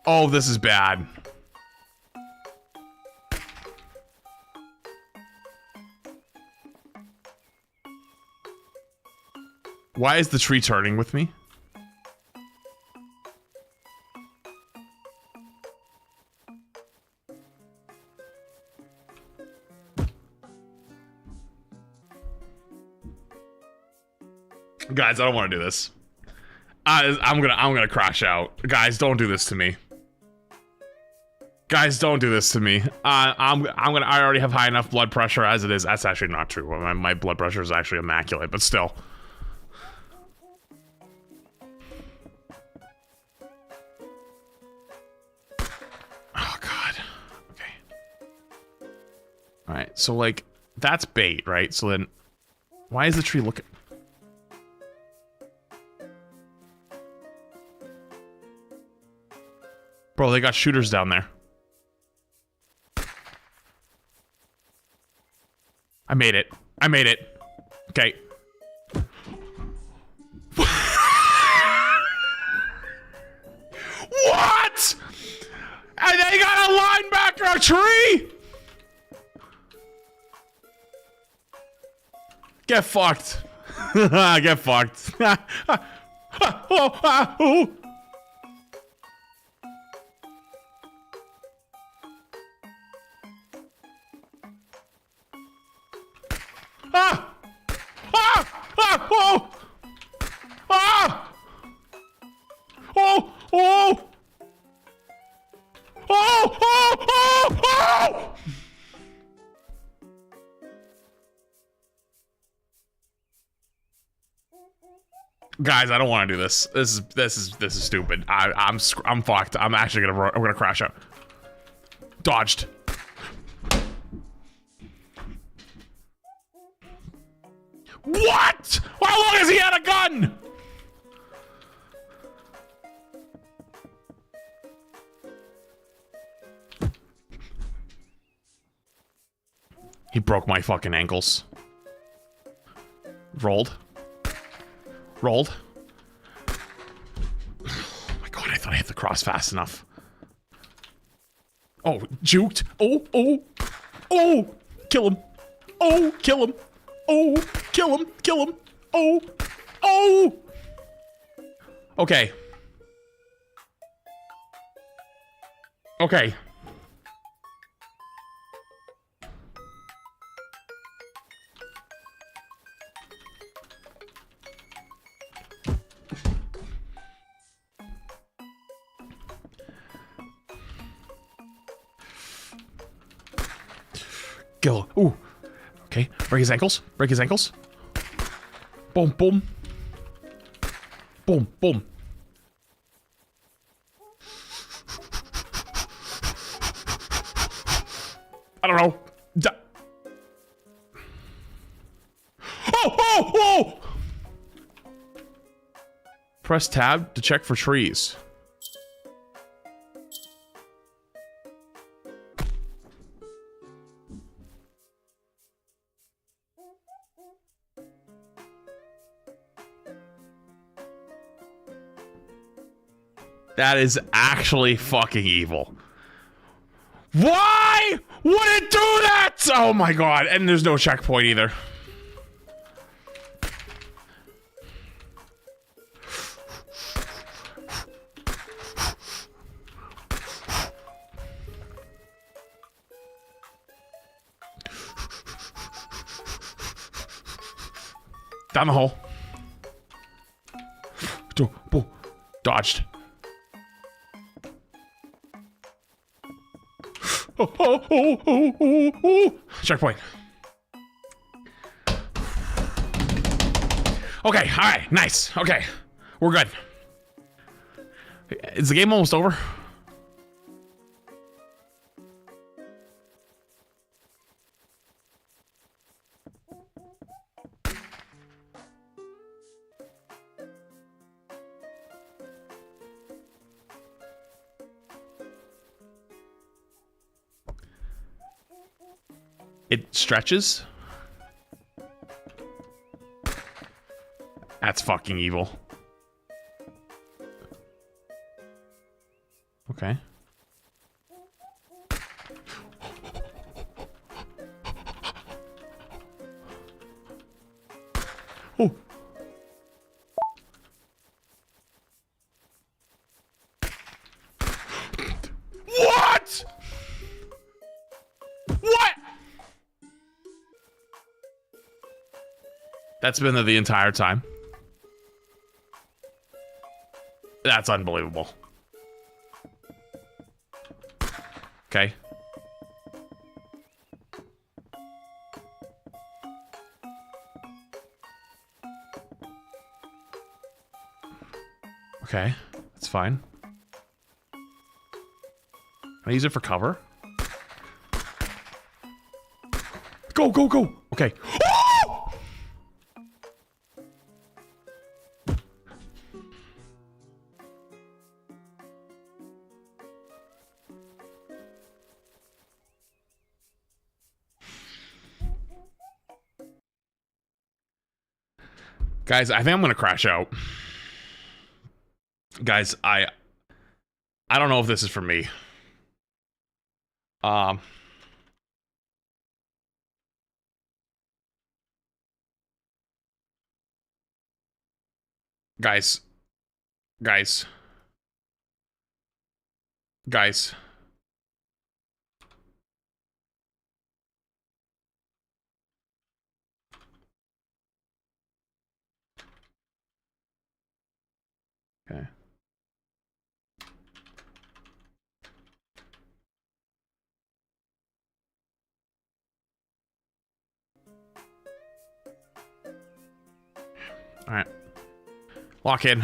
[SPEAKER 1] Oh, this is bad. Why is the tree turning with me? Guys, I don't want to do this. I'm gonna crash out. Guys, don't do this to me. Guys, don't do this to me. I already have high enough blood pressure as it is. That's actually not true. My blood pressure is actually immaculate, but still. Oh God. Okay. All right. So like, that's bait, right? So then, why is the tree looking? Bro, they got shooters down there. I made it. I made it. Okay. What? And they got a linebacker tree? Get fucked. Get fucked. Oh. Ah! Ah! Ah! Oh! Ah! Oh! Oh! Oh! Oh! Oh! Oh! Guys, I don't want to do this. This is stupid. I'm fucked. I'm actually gonna crash out. Dodged. What? How long has he had a gun? He broke my fucking ankles. Rolled. Rolled. Oh my God, I thought I hit the cross fast enough. Oh, juked. Oh, oh, oh, kill him. Oh, kill him. Oh, kill him, kill him. Oh, oh. Okay. Okay. Kill. Ooh. Okay. Break his ankles. Break his ankles. Boom, boom. Boom, boom. I don't know. Oh, oh, oh! Press tab to check for trees. That is actually fucking evil. Why would it do that? Oh my God. And there's no checkpoint either. Down the hole. Dodged. Oh. Checkpoint. Okay, all right, nice. Okay, we're good. Is the game almost over? It stretches. That's fucking evil. Okay. Oh. What? What? That's been there the entire time. That's unbelievable. Okay. Okay, that's fine. Can I use it for cover? Go, go, go! Okay. Oh! Guys, I think I'm gonna crash out. Guys, I don't know if this is for me. Guys. Guys. Guys. Okay. All right. Lock in.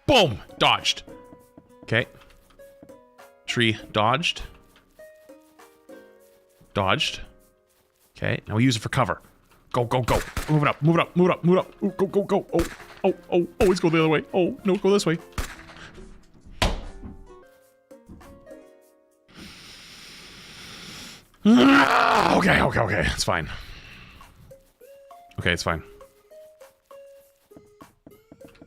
[SPEAKER 1] Boom! Dodged. Okay. Tree dodged. Dodged. Okay, now we use it for cover. Go, go, go. Move it up, move it up, move it up, move it up. Ooh, go, go, go. Oh, oh, oh, always go the other way. Oh, no, go this way. Okay, okay, okay. It's fine. Okay, it's fine.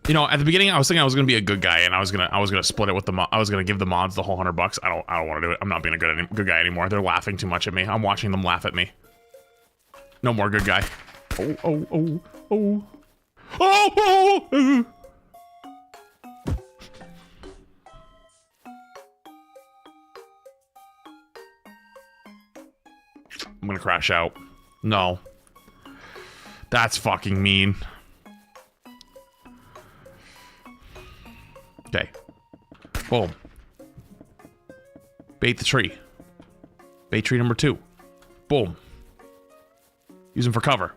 [SPEAKER 1] You know, at the beginning, I was thinking I was gonna be a good guy, and I was gonna split it with the I was gonna give the mods the whole $100. I don't want to do it. I'm not being a good guy anymore. They're laughing too much at me. I'm watching them laugh at me. No more good guy. Oh, oh, oh, oh, oh, oh. I'm gonna crash out. No. That's fucking mean. Okay. Boom. Bait the tree. Bait tree number 2. Boom. Use him for cover.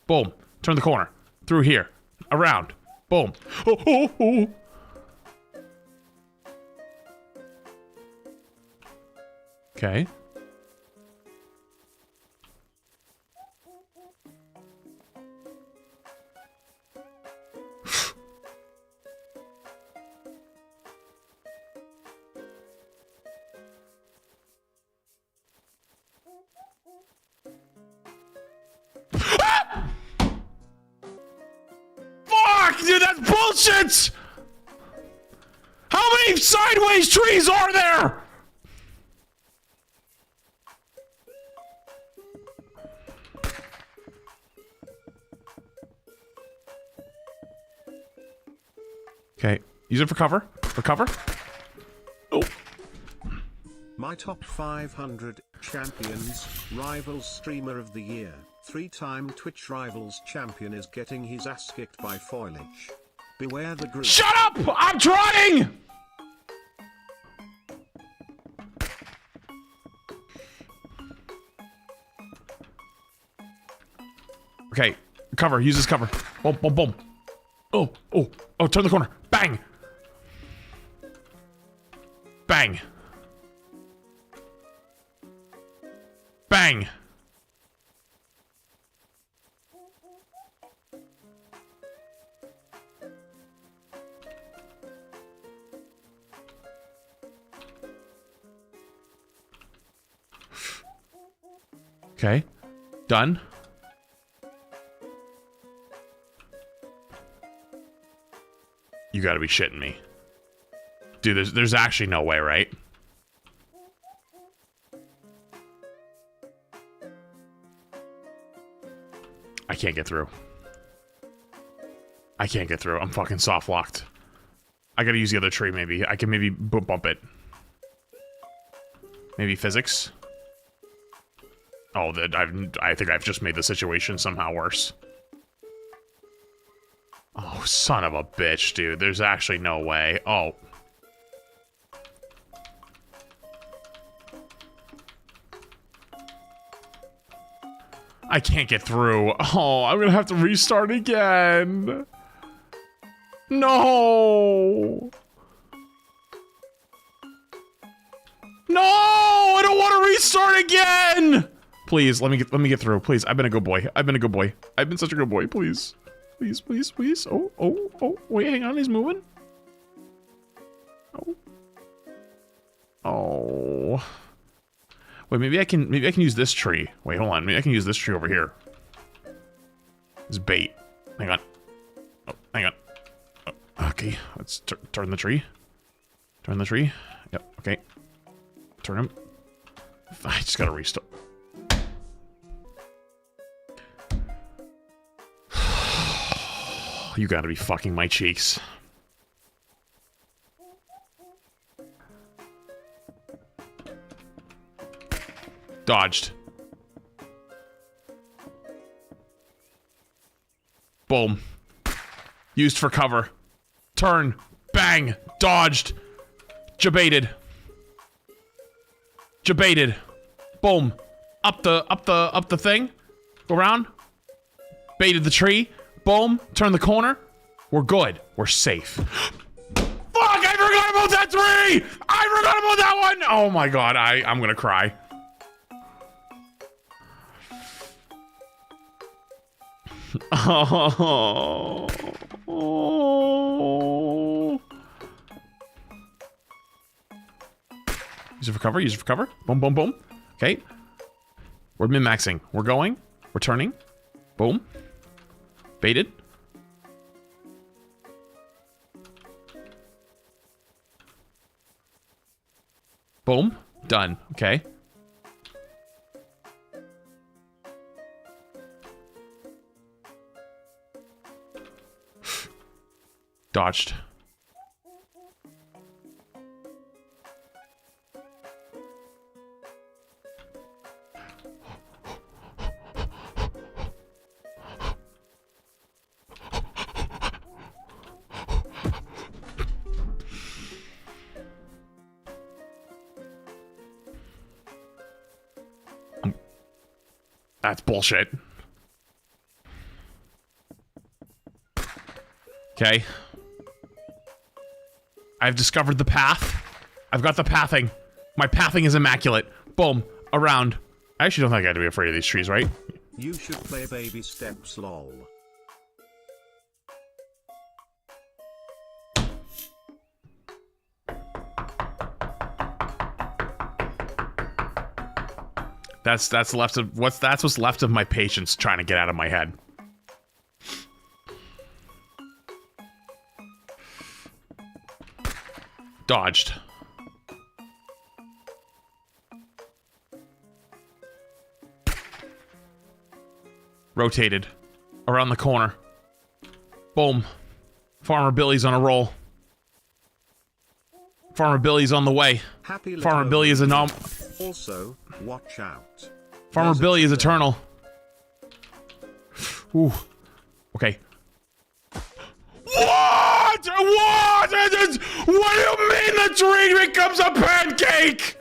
[SPEAKER 1] Boom. Turn the corner. Through here. Around. Boom. Oh, oh, oh. Okay. Fuck, dude, that's bullshit! How many sideways trees are there? Okay, use it for cover. For cover. Oh.
[SPEAKER 2] My top 500 champions, Rivals Streamer of the Year, 3-time Twitch Rivals champion is getting his ass kicked by foliage. Beware the group.
[SPEAKER 1] Shut up! I'm trying! Okay, cover. Use this cover. Boom, boom, boom. Oh, oh, oh, turn the corner. Bang! Bang. Bang. Okay. Done. You gotta be shitting me. Dude, there's actually no way, right? I can't get through. I can't get through. I'm fucking soft locked. I gotta use the other tree, maybe. I can maybe bump it. Maybe physics. Oh, I think I've just made the situation somehow worse. Oh, son of a bitch, dude. There's actually no way. Oh. I can't get through. Oh, I'm gonna have to restart again. No. No, I don't want to restart again. Please, let me get through. Please, I've been a good boy. I've been a good boy. I've been such a good boy. Please. Please, please, please. Oh, oh, oh. Wait, hang on. He's moving. Oh. Oh. Wait, maybe I can use this tree. Wait, hold on. Maybe I can use this tree over here. It's bait. Hang on. Oh, hang on. Oh, okay, let's turn the tree. Turn the tree. Yep, okay. Turn him. I just gotta restart. You gotta be fucking my cheeks. Dodged. Boom. Used for cover. Turn. Bang. Dodged. Jebaited. Jebaited. Boom. Up the thing. Go around. Baited the tree. Boom. Turn the corner. We're good. We're safe. Fuck! I forgot about that tree! I forgot about that one! Oh my god, I'm gonna cry. Oh. Oh. Use it for cover. Use it for cover. Boom, boom, boom. Okay. We're min-maxing. We're going. We're turning. Boom. Baited. Boom. Done. Okay. Dodged. That's bullshit. Okay. I've discovered the path. I've got the pathing. My pathing is immaculate. Boom. Around. I actually don't think I have to be afraid of these trees, right?
[SPEAKER 2] You should play baby steps, lol.
[SPEAKER 1] That's what's left of my patience trying to get out of my head. Dodged. Rotated. Around the corner. Boom. Farmer Billy's on a roll. Farmer Billy's on the way. Farmer Billy is
[SPEAKER 2] Also, watch out.
[SPEAKER 1] Farmer Billy is eternal. Ooh. Okay. What? What? What do you mean the tree becomes a pancake?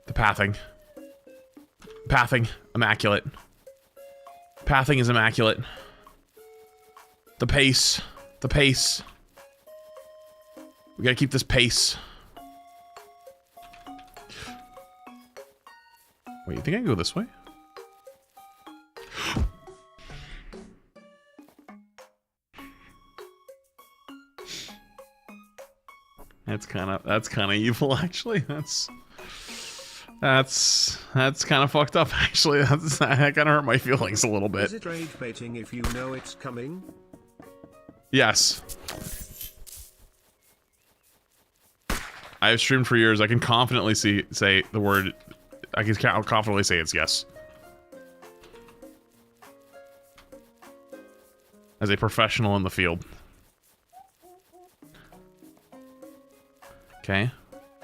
[SPEAKER 1] The pathing. Pathing. Immaculate. Pathing is immaculate. The pace. The pace. We gotta keep this pace. Wait, you think I can go this way? That's kind of evil, actually. That's kind of fucked up, actually. That kind of hurt my feelings a little bit.
[SPEAKER 2] Is it rage baiting if you know it's coming?
[SPEAKER 1] Yes. I have streamed for years. I can confidently say the word. I can confidently say it's yes. As a professional in the field. Okay.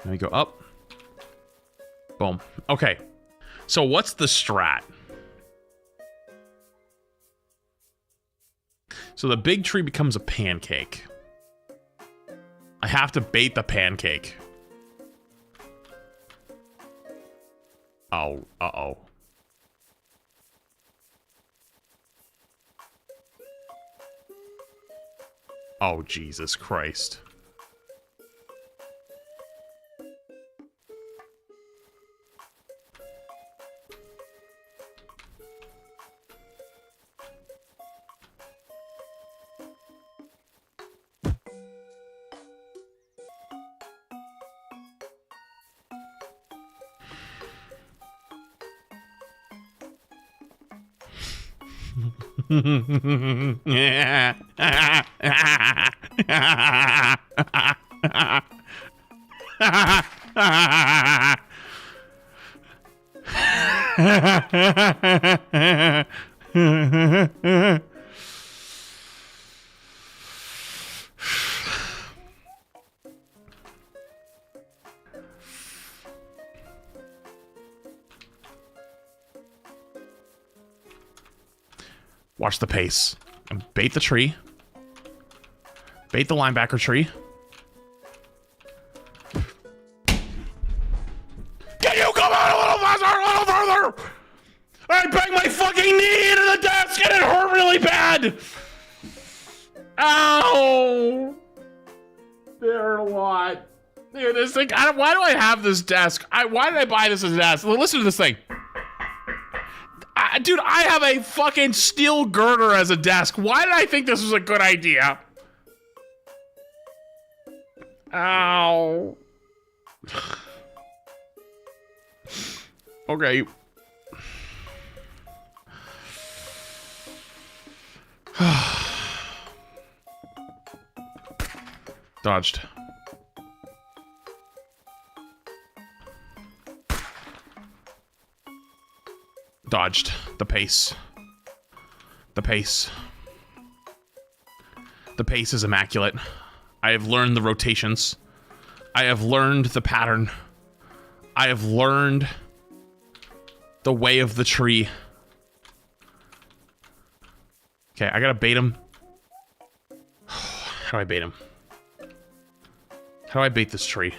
[SPEAKER 1] Now we go up. Boom. Okay. So what's the strat? So the big tree becomes a pancake. I have to bait the pancake. Oh, uh-oh. Oh, Jesus Christ. Watch the pace. And bait the tree. Bait the linebacker tree. Can you come out a little faster, a little further? I banged my fucking knee into the desk and it hurt really bad. Ow. It hurt a lot. Dude, this thing, why do I have this desk? Why did I buy this as a desk? Listen to this thing. Dude, I have a fucking steel girder as a desk. Why did I think this was a good idea? Ow. Okay. Dodged. Dodged. The pace. The pace. The pace is immaculate. I have learned the rotations. I have learned the pattern. I have learned the way of the tree. Okay, I gotta bait him. How do I bait him? How do I bait this tree?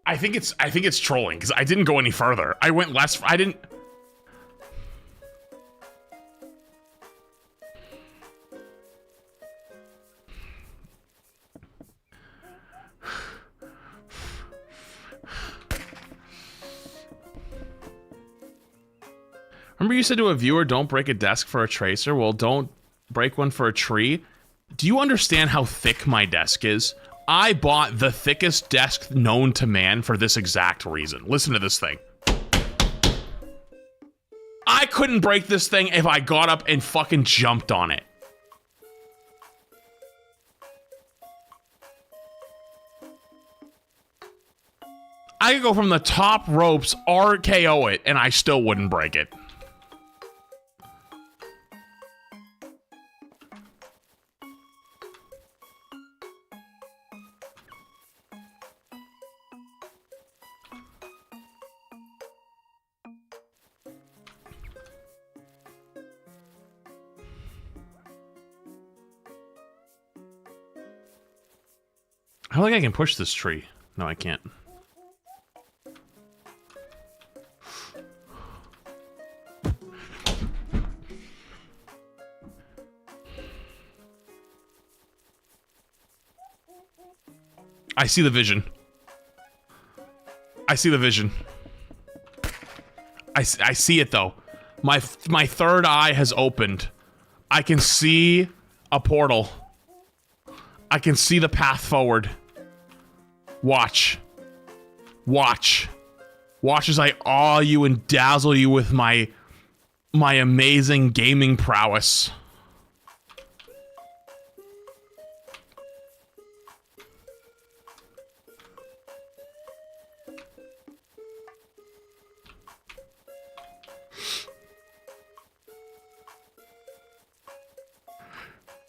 [SPEAKER 1] I think it's trolling because I didn't go any further. I went less. I didn't. Remember you said to a viewer, don't break a desk for a tracer? Well, don't break one for a tree. Do you understand how thick my desk is? I bought the thickest desk known to man for this exact reason. Listen to this thing. I couldn't break this thing if I got up and fucking jumped on it. I could go from the top ropes, RKO it, and I still wouldn't break it. I don't think I can push this tree. No, I can't. I see the vision. I see the vision. I see it though. My third eye has opened. I can see a portal. I can see the path forward. Watch. Watch. Watch as I awe you and dazzle you with my amazing gaming prowess.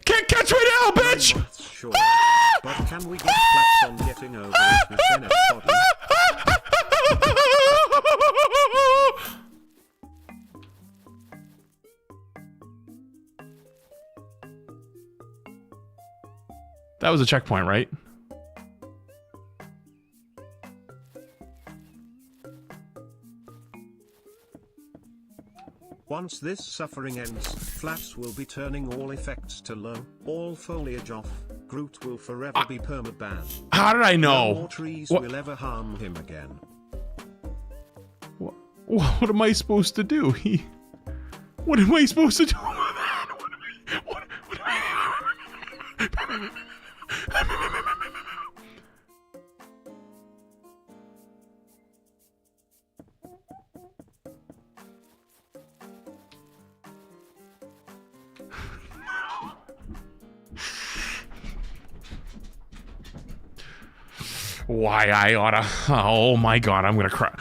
[SPEAKER 1] Can't catch me now, bitch!
[SPEAKER 2] Sure. But can we get flaps on getting over it with Bennett Poddy?
[SPEAKER 1] That was a checkpoint, right?
[SPEAKER 2] Once this suffering ends, Flaps will be turning all effects to low, all foliage off. Groot will forever be perma-banned.
[SPEAKER 1] How did I know?
[SPEAKER 2] No more trees
[SPEAKER 1] What?
[SPEAKER 2] will ever harm him again.
[SPEAKER 1] What am I supposed to do? What am I supposed to do? What Why I oughta... Oh my god, I'm gonna cry.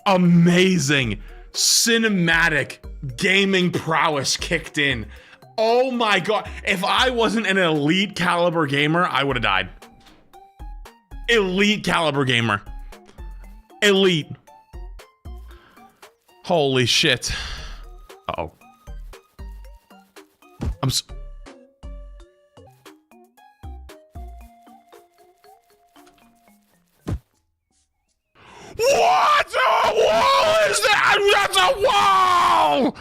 [SPEAKER 1] Amazing cinematic gaming prowess kicked in. Oh my god. If I wasn't an elite caliber gamer, I would have died. Elite caliber gamer. Elite. Holy shit. Uh-oh. What a wall is that? That's a wall!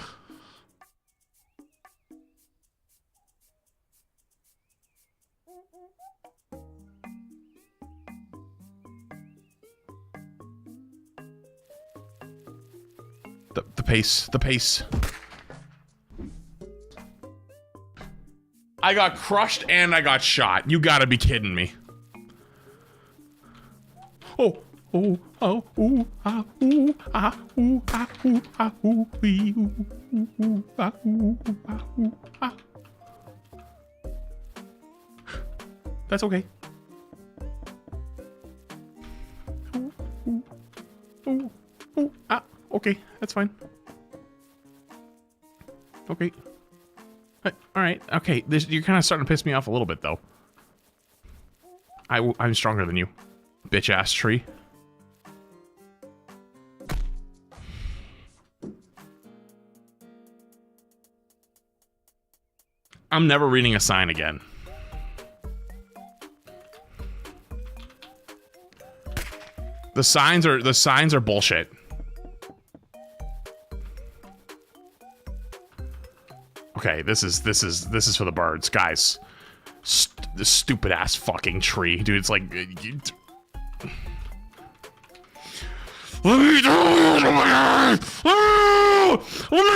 [SPEAKER 1] The pace. I got crushed and I got shot. You gotta be kidding me. Oh, ooh, ah, ooh, ah, ooh, ah, ooh, ah, ooh, wee, ooh, ah, ooh, ah, ooh, ah. That's okay. Ah, okay, that's fine. Okay. Alright, okay, you're kind of starting to piss me off a little bit, though. I'm stronger than you, bitch-ass tree. I'm never reading a sign again. The signs are bullshit. Okay, this is for the birds, guys. This stupid ass fucking tree, dude. It's like, let me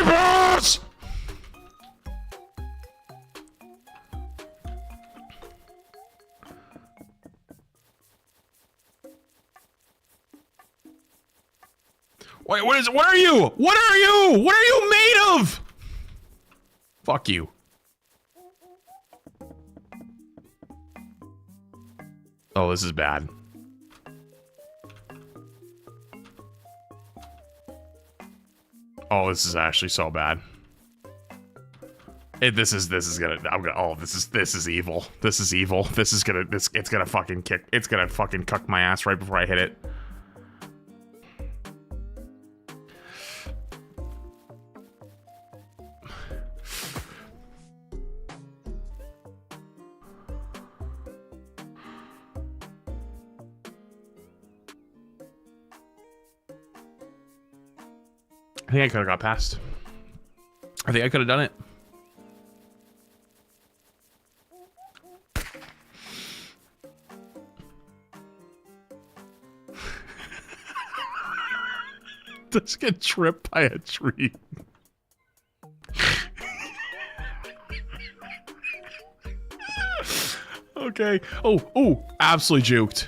[SPEAKER 1] pass. Wait, what are you? What are you? What are you made of? Fuck you. Oh, this is bad. Oh, this is actually so bad. This is gonna. Oh, this is evil. This is evil. It's gonna fucking kick. It's gonna fucking cuck my ass right before I hit it. I think I could have got past. I think I could have done it. Just get tripped by a tree. Okay. Oh, absolutely juked.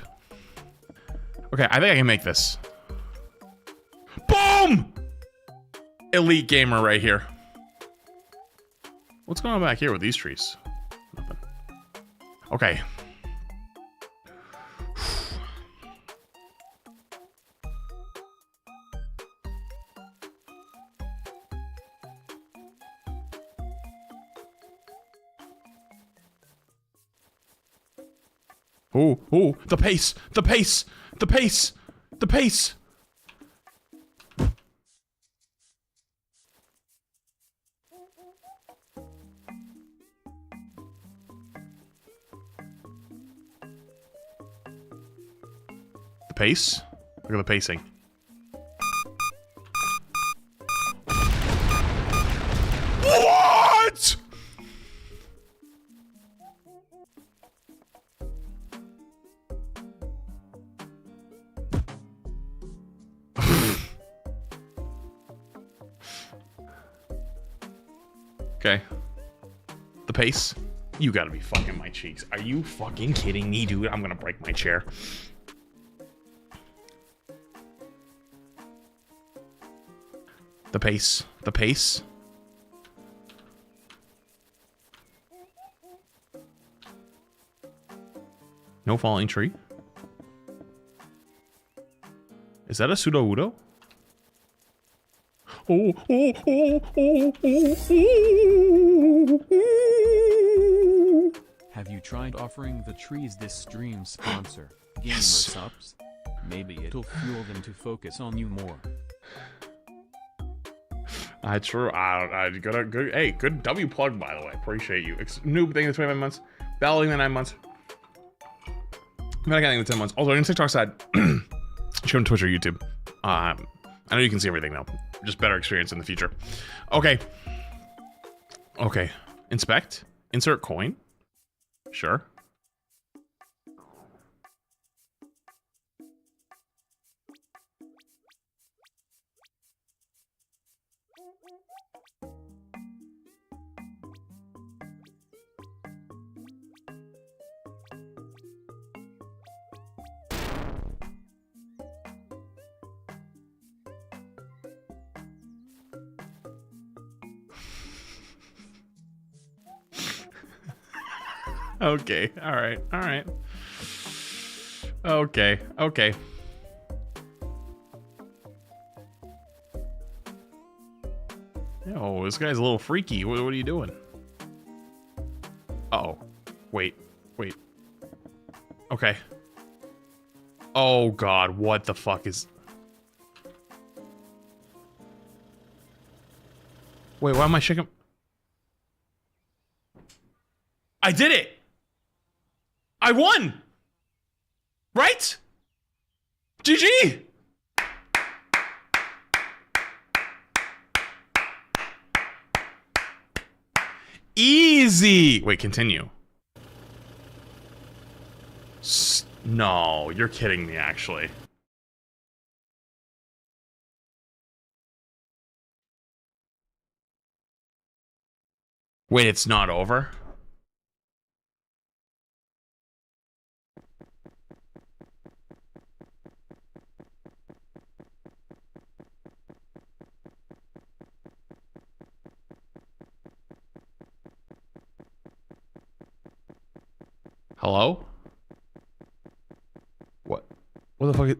[SPEAKER 1] Okay, I think I can make this. Boom! Elite gamer right here. What's going on back here with these trees? Nothing. Okay. Oh, the pace, the pace, the pace, the pace. The pace? Look at the pacing. What? Okay. The pace? You gotta be fucking my cheeks. Are you fucking kidding me, dude? I'm gonna break my chair. The pace. The pace. No falling tree. Is that a pseudo Udo? Oh.
[SPEAKER 8] Have you tried offering the trees this stream's sponsor, Gamersupps? Maybe it'll fuel them to focus on you more.
[SPEAKER 1] True. Good. Hey, good W plug, by the way. Appreciate you. Noob, thank you for 25 months. Battling the 9 months. Medic, thank you for 10 months. Also, on TikTok side, show on Twitch or YouTube. I know you can see everything now. Just better experience in the future. Okay. Okay. Inspect. Insert coin. Sure. Okay. All right. All right. Okay. Okay. Yo, this guy's a little freaky. What are you doing? Uh-oh. Wait. Wait. Okay. Oh, God. What the fuck is... Wait, why am I shaking? I did it! I won! Right? GG! Easy! Wait, continue. No, you're kidding me, actually. Wait, it's not over? Hello? What? What the fuck is...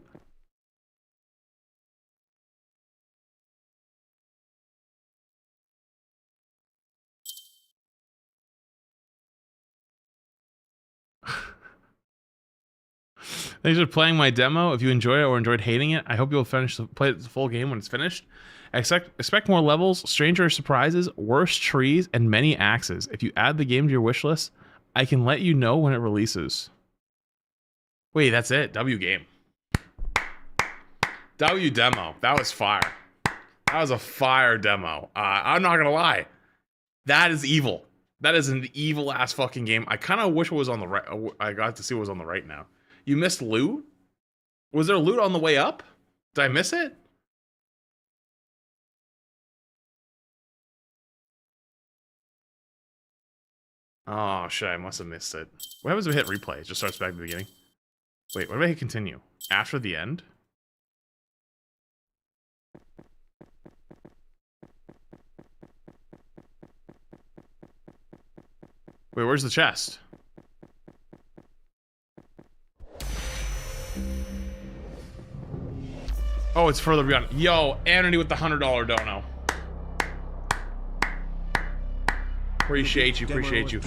[SPEAKER 1] Thanks for playing my demo. If you enjoyed it or enjoyed hating it, I hope you'll play the full game when it's finished. Expect more levels, stranger surprises, worse trees, and many axes. If you add the game to your wish list, I can let you know when it releases. Wait, that's it. W game. W demo. That was fire. That was a fire demo. I'm not gonna lie. That is evil. That is an evil ass fucking game. I kind of wish it was on the right. I got to see what was on the right now. You missed loot? Was there loot on the way up? Did I miss it? Oh shit, I must have missed it. What happens if we hit replay? It just starts back at the beginning. Wait, what if I hit continue? After the end? Wait, where's the chest? Oh, it's further beyond. Yo, Anthony with the $100 dono. Appreciate you, appreciate you.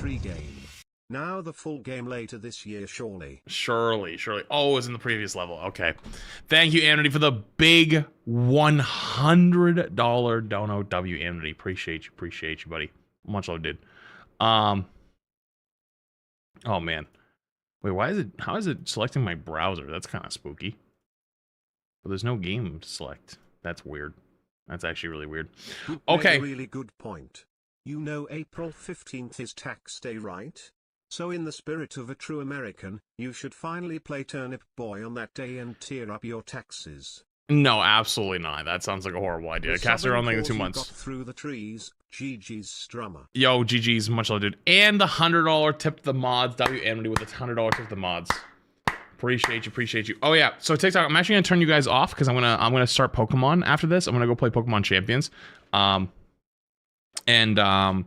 [SPEAKER 2] Now the full game later this year, surely.
[SPEAKER 1] Surely. Oh, it was in the previous level. Okay. Thank you, Anthony, for the big $100 dono. W, Anthony. Appreciate you, buddy. Much love, dude. Oh, man. Wait, how is it selecting my browser? That's kind of spooky. But there's no game to select. That's weird. That's actually really weird. Okay.
[SPEAKER 2] Really good point. You know April 15th is tax day, right? So in the spirit of a true American, you should finally play Turnip Boy on that day and tear up your taxes.
[SPEAKER 1] No, absolutely not. That sounds like a horrible idea. Cast it around like in 2 months.
[SPEAKER 2] Got through the trees. GG's Strummer.
[SPEAKER 1] Yo, GG's, much love, dude. And the $100 tip to the mods. W Amity with the $100 tip to the mods. Appreciate you. Oh yeah, so TikTok, I'm actually gonna turn you guys off because I'm gonna start Pokemon after this. I'm gonna go play Pokemon Champions. Yeah, I'm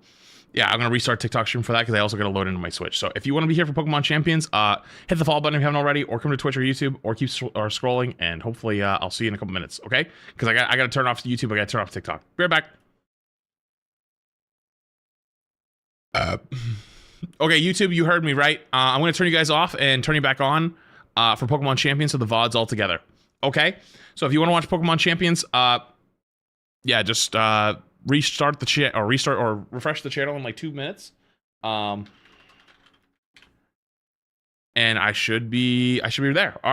[SPEAKER 1] gonna restart TikTok stream for that because I also gotta load into my Switch. So if you want to be here for Pokemon Champions, hit the follow button if you haven't already, or come to Twitch or YouTube, or keep scrolling, and hopefully I'll see you in a couple minutes. Okay? Because I gotta turn off YouTube. I gotta turn off TikTok. Be right back. Okay, YouTube, you heard me right. I'm gonna turn you guys off and turn you back on for Pokemon Champions, so the VODs all together. Okay? So if you want to watch Pokemon Champions, yeah, just restart the chat or refresh the channel in like 2 minutes. And I should be there.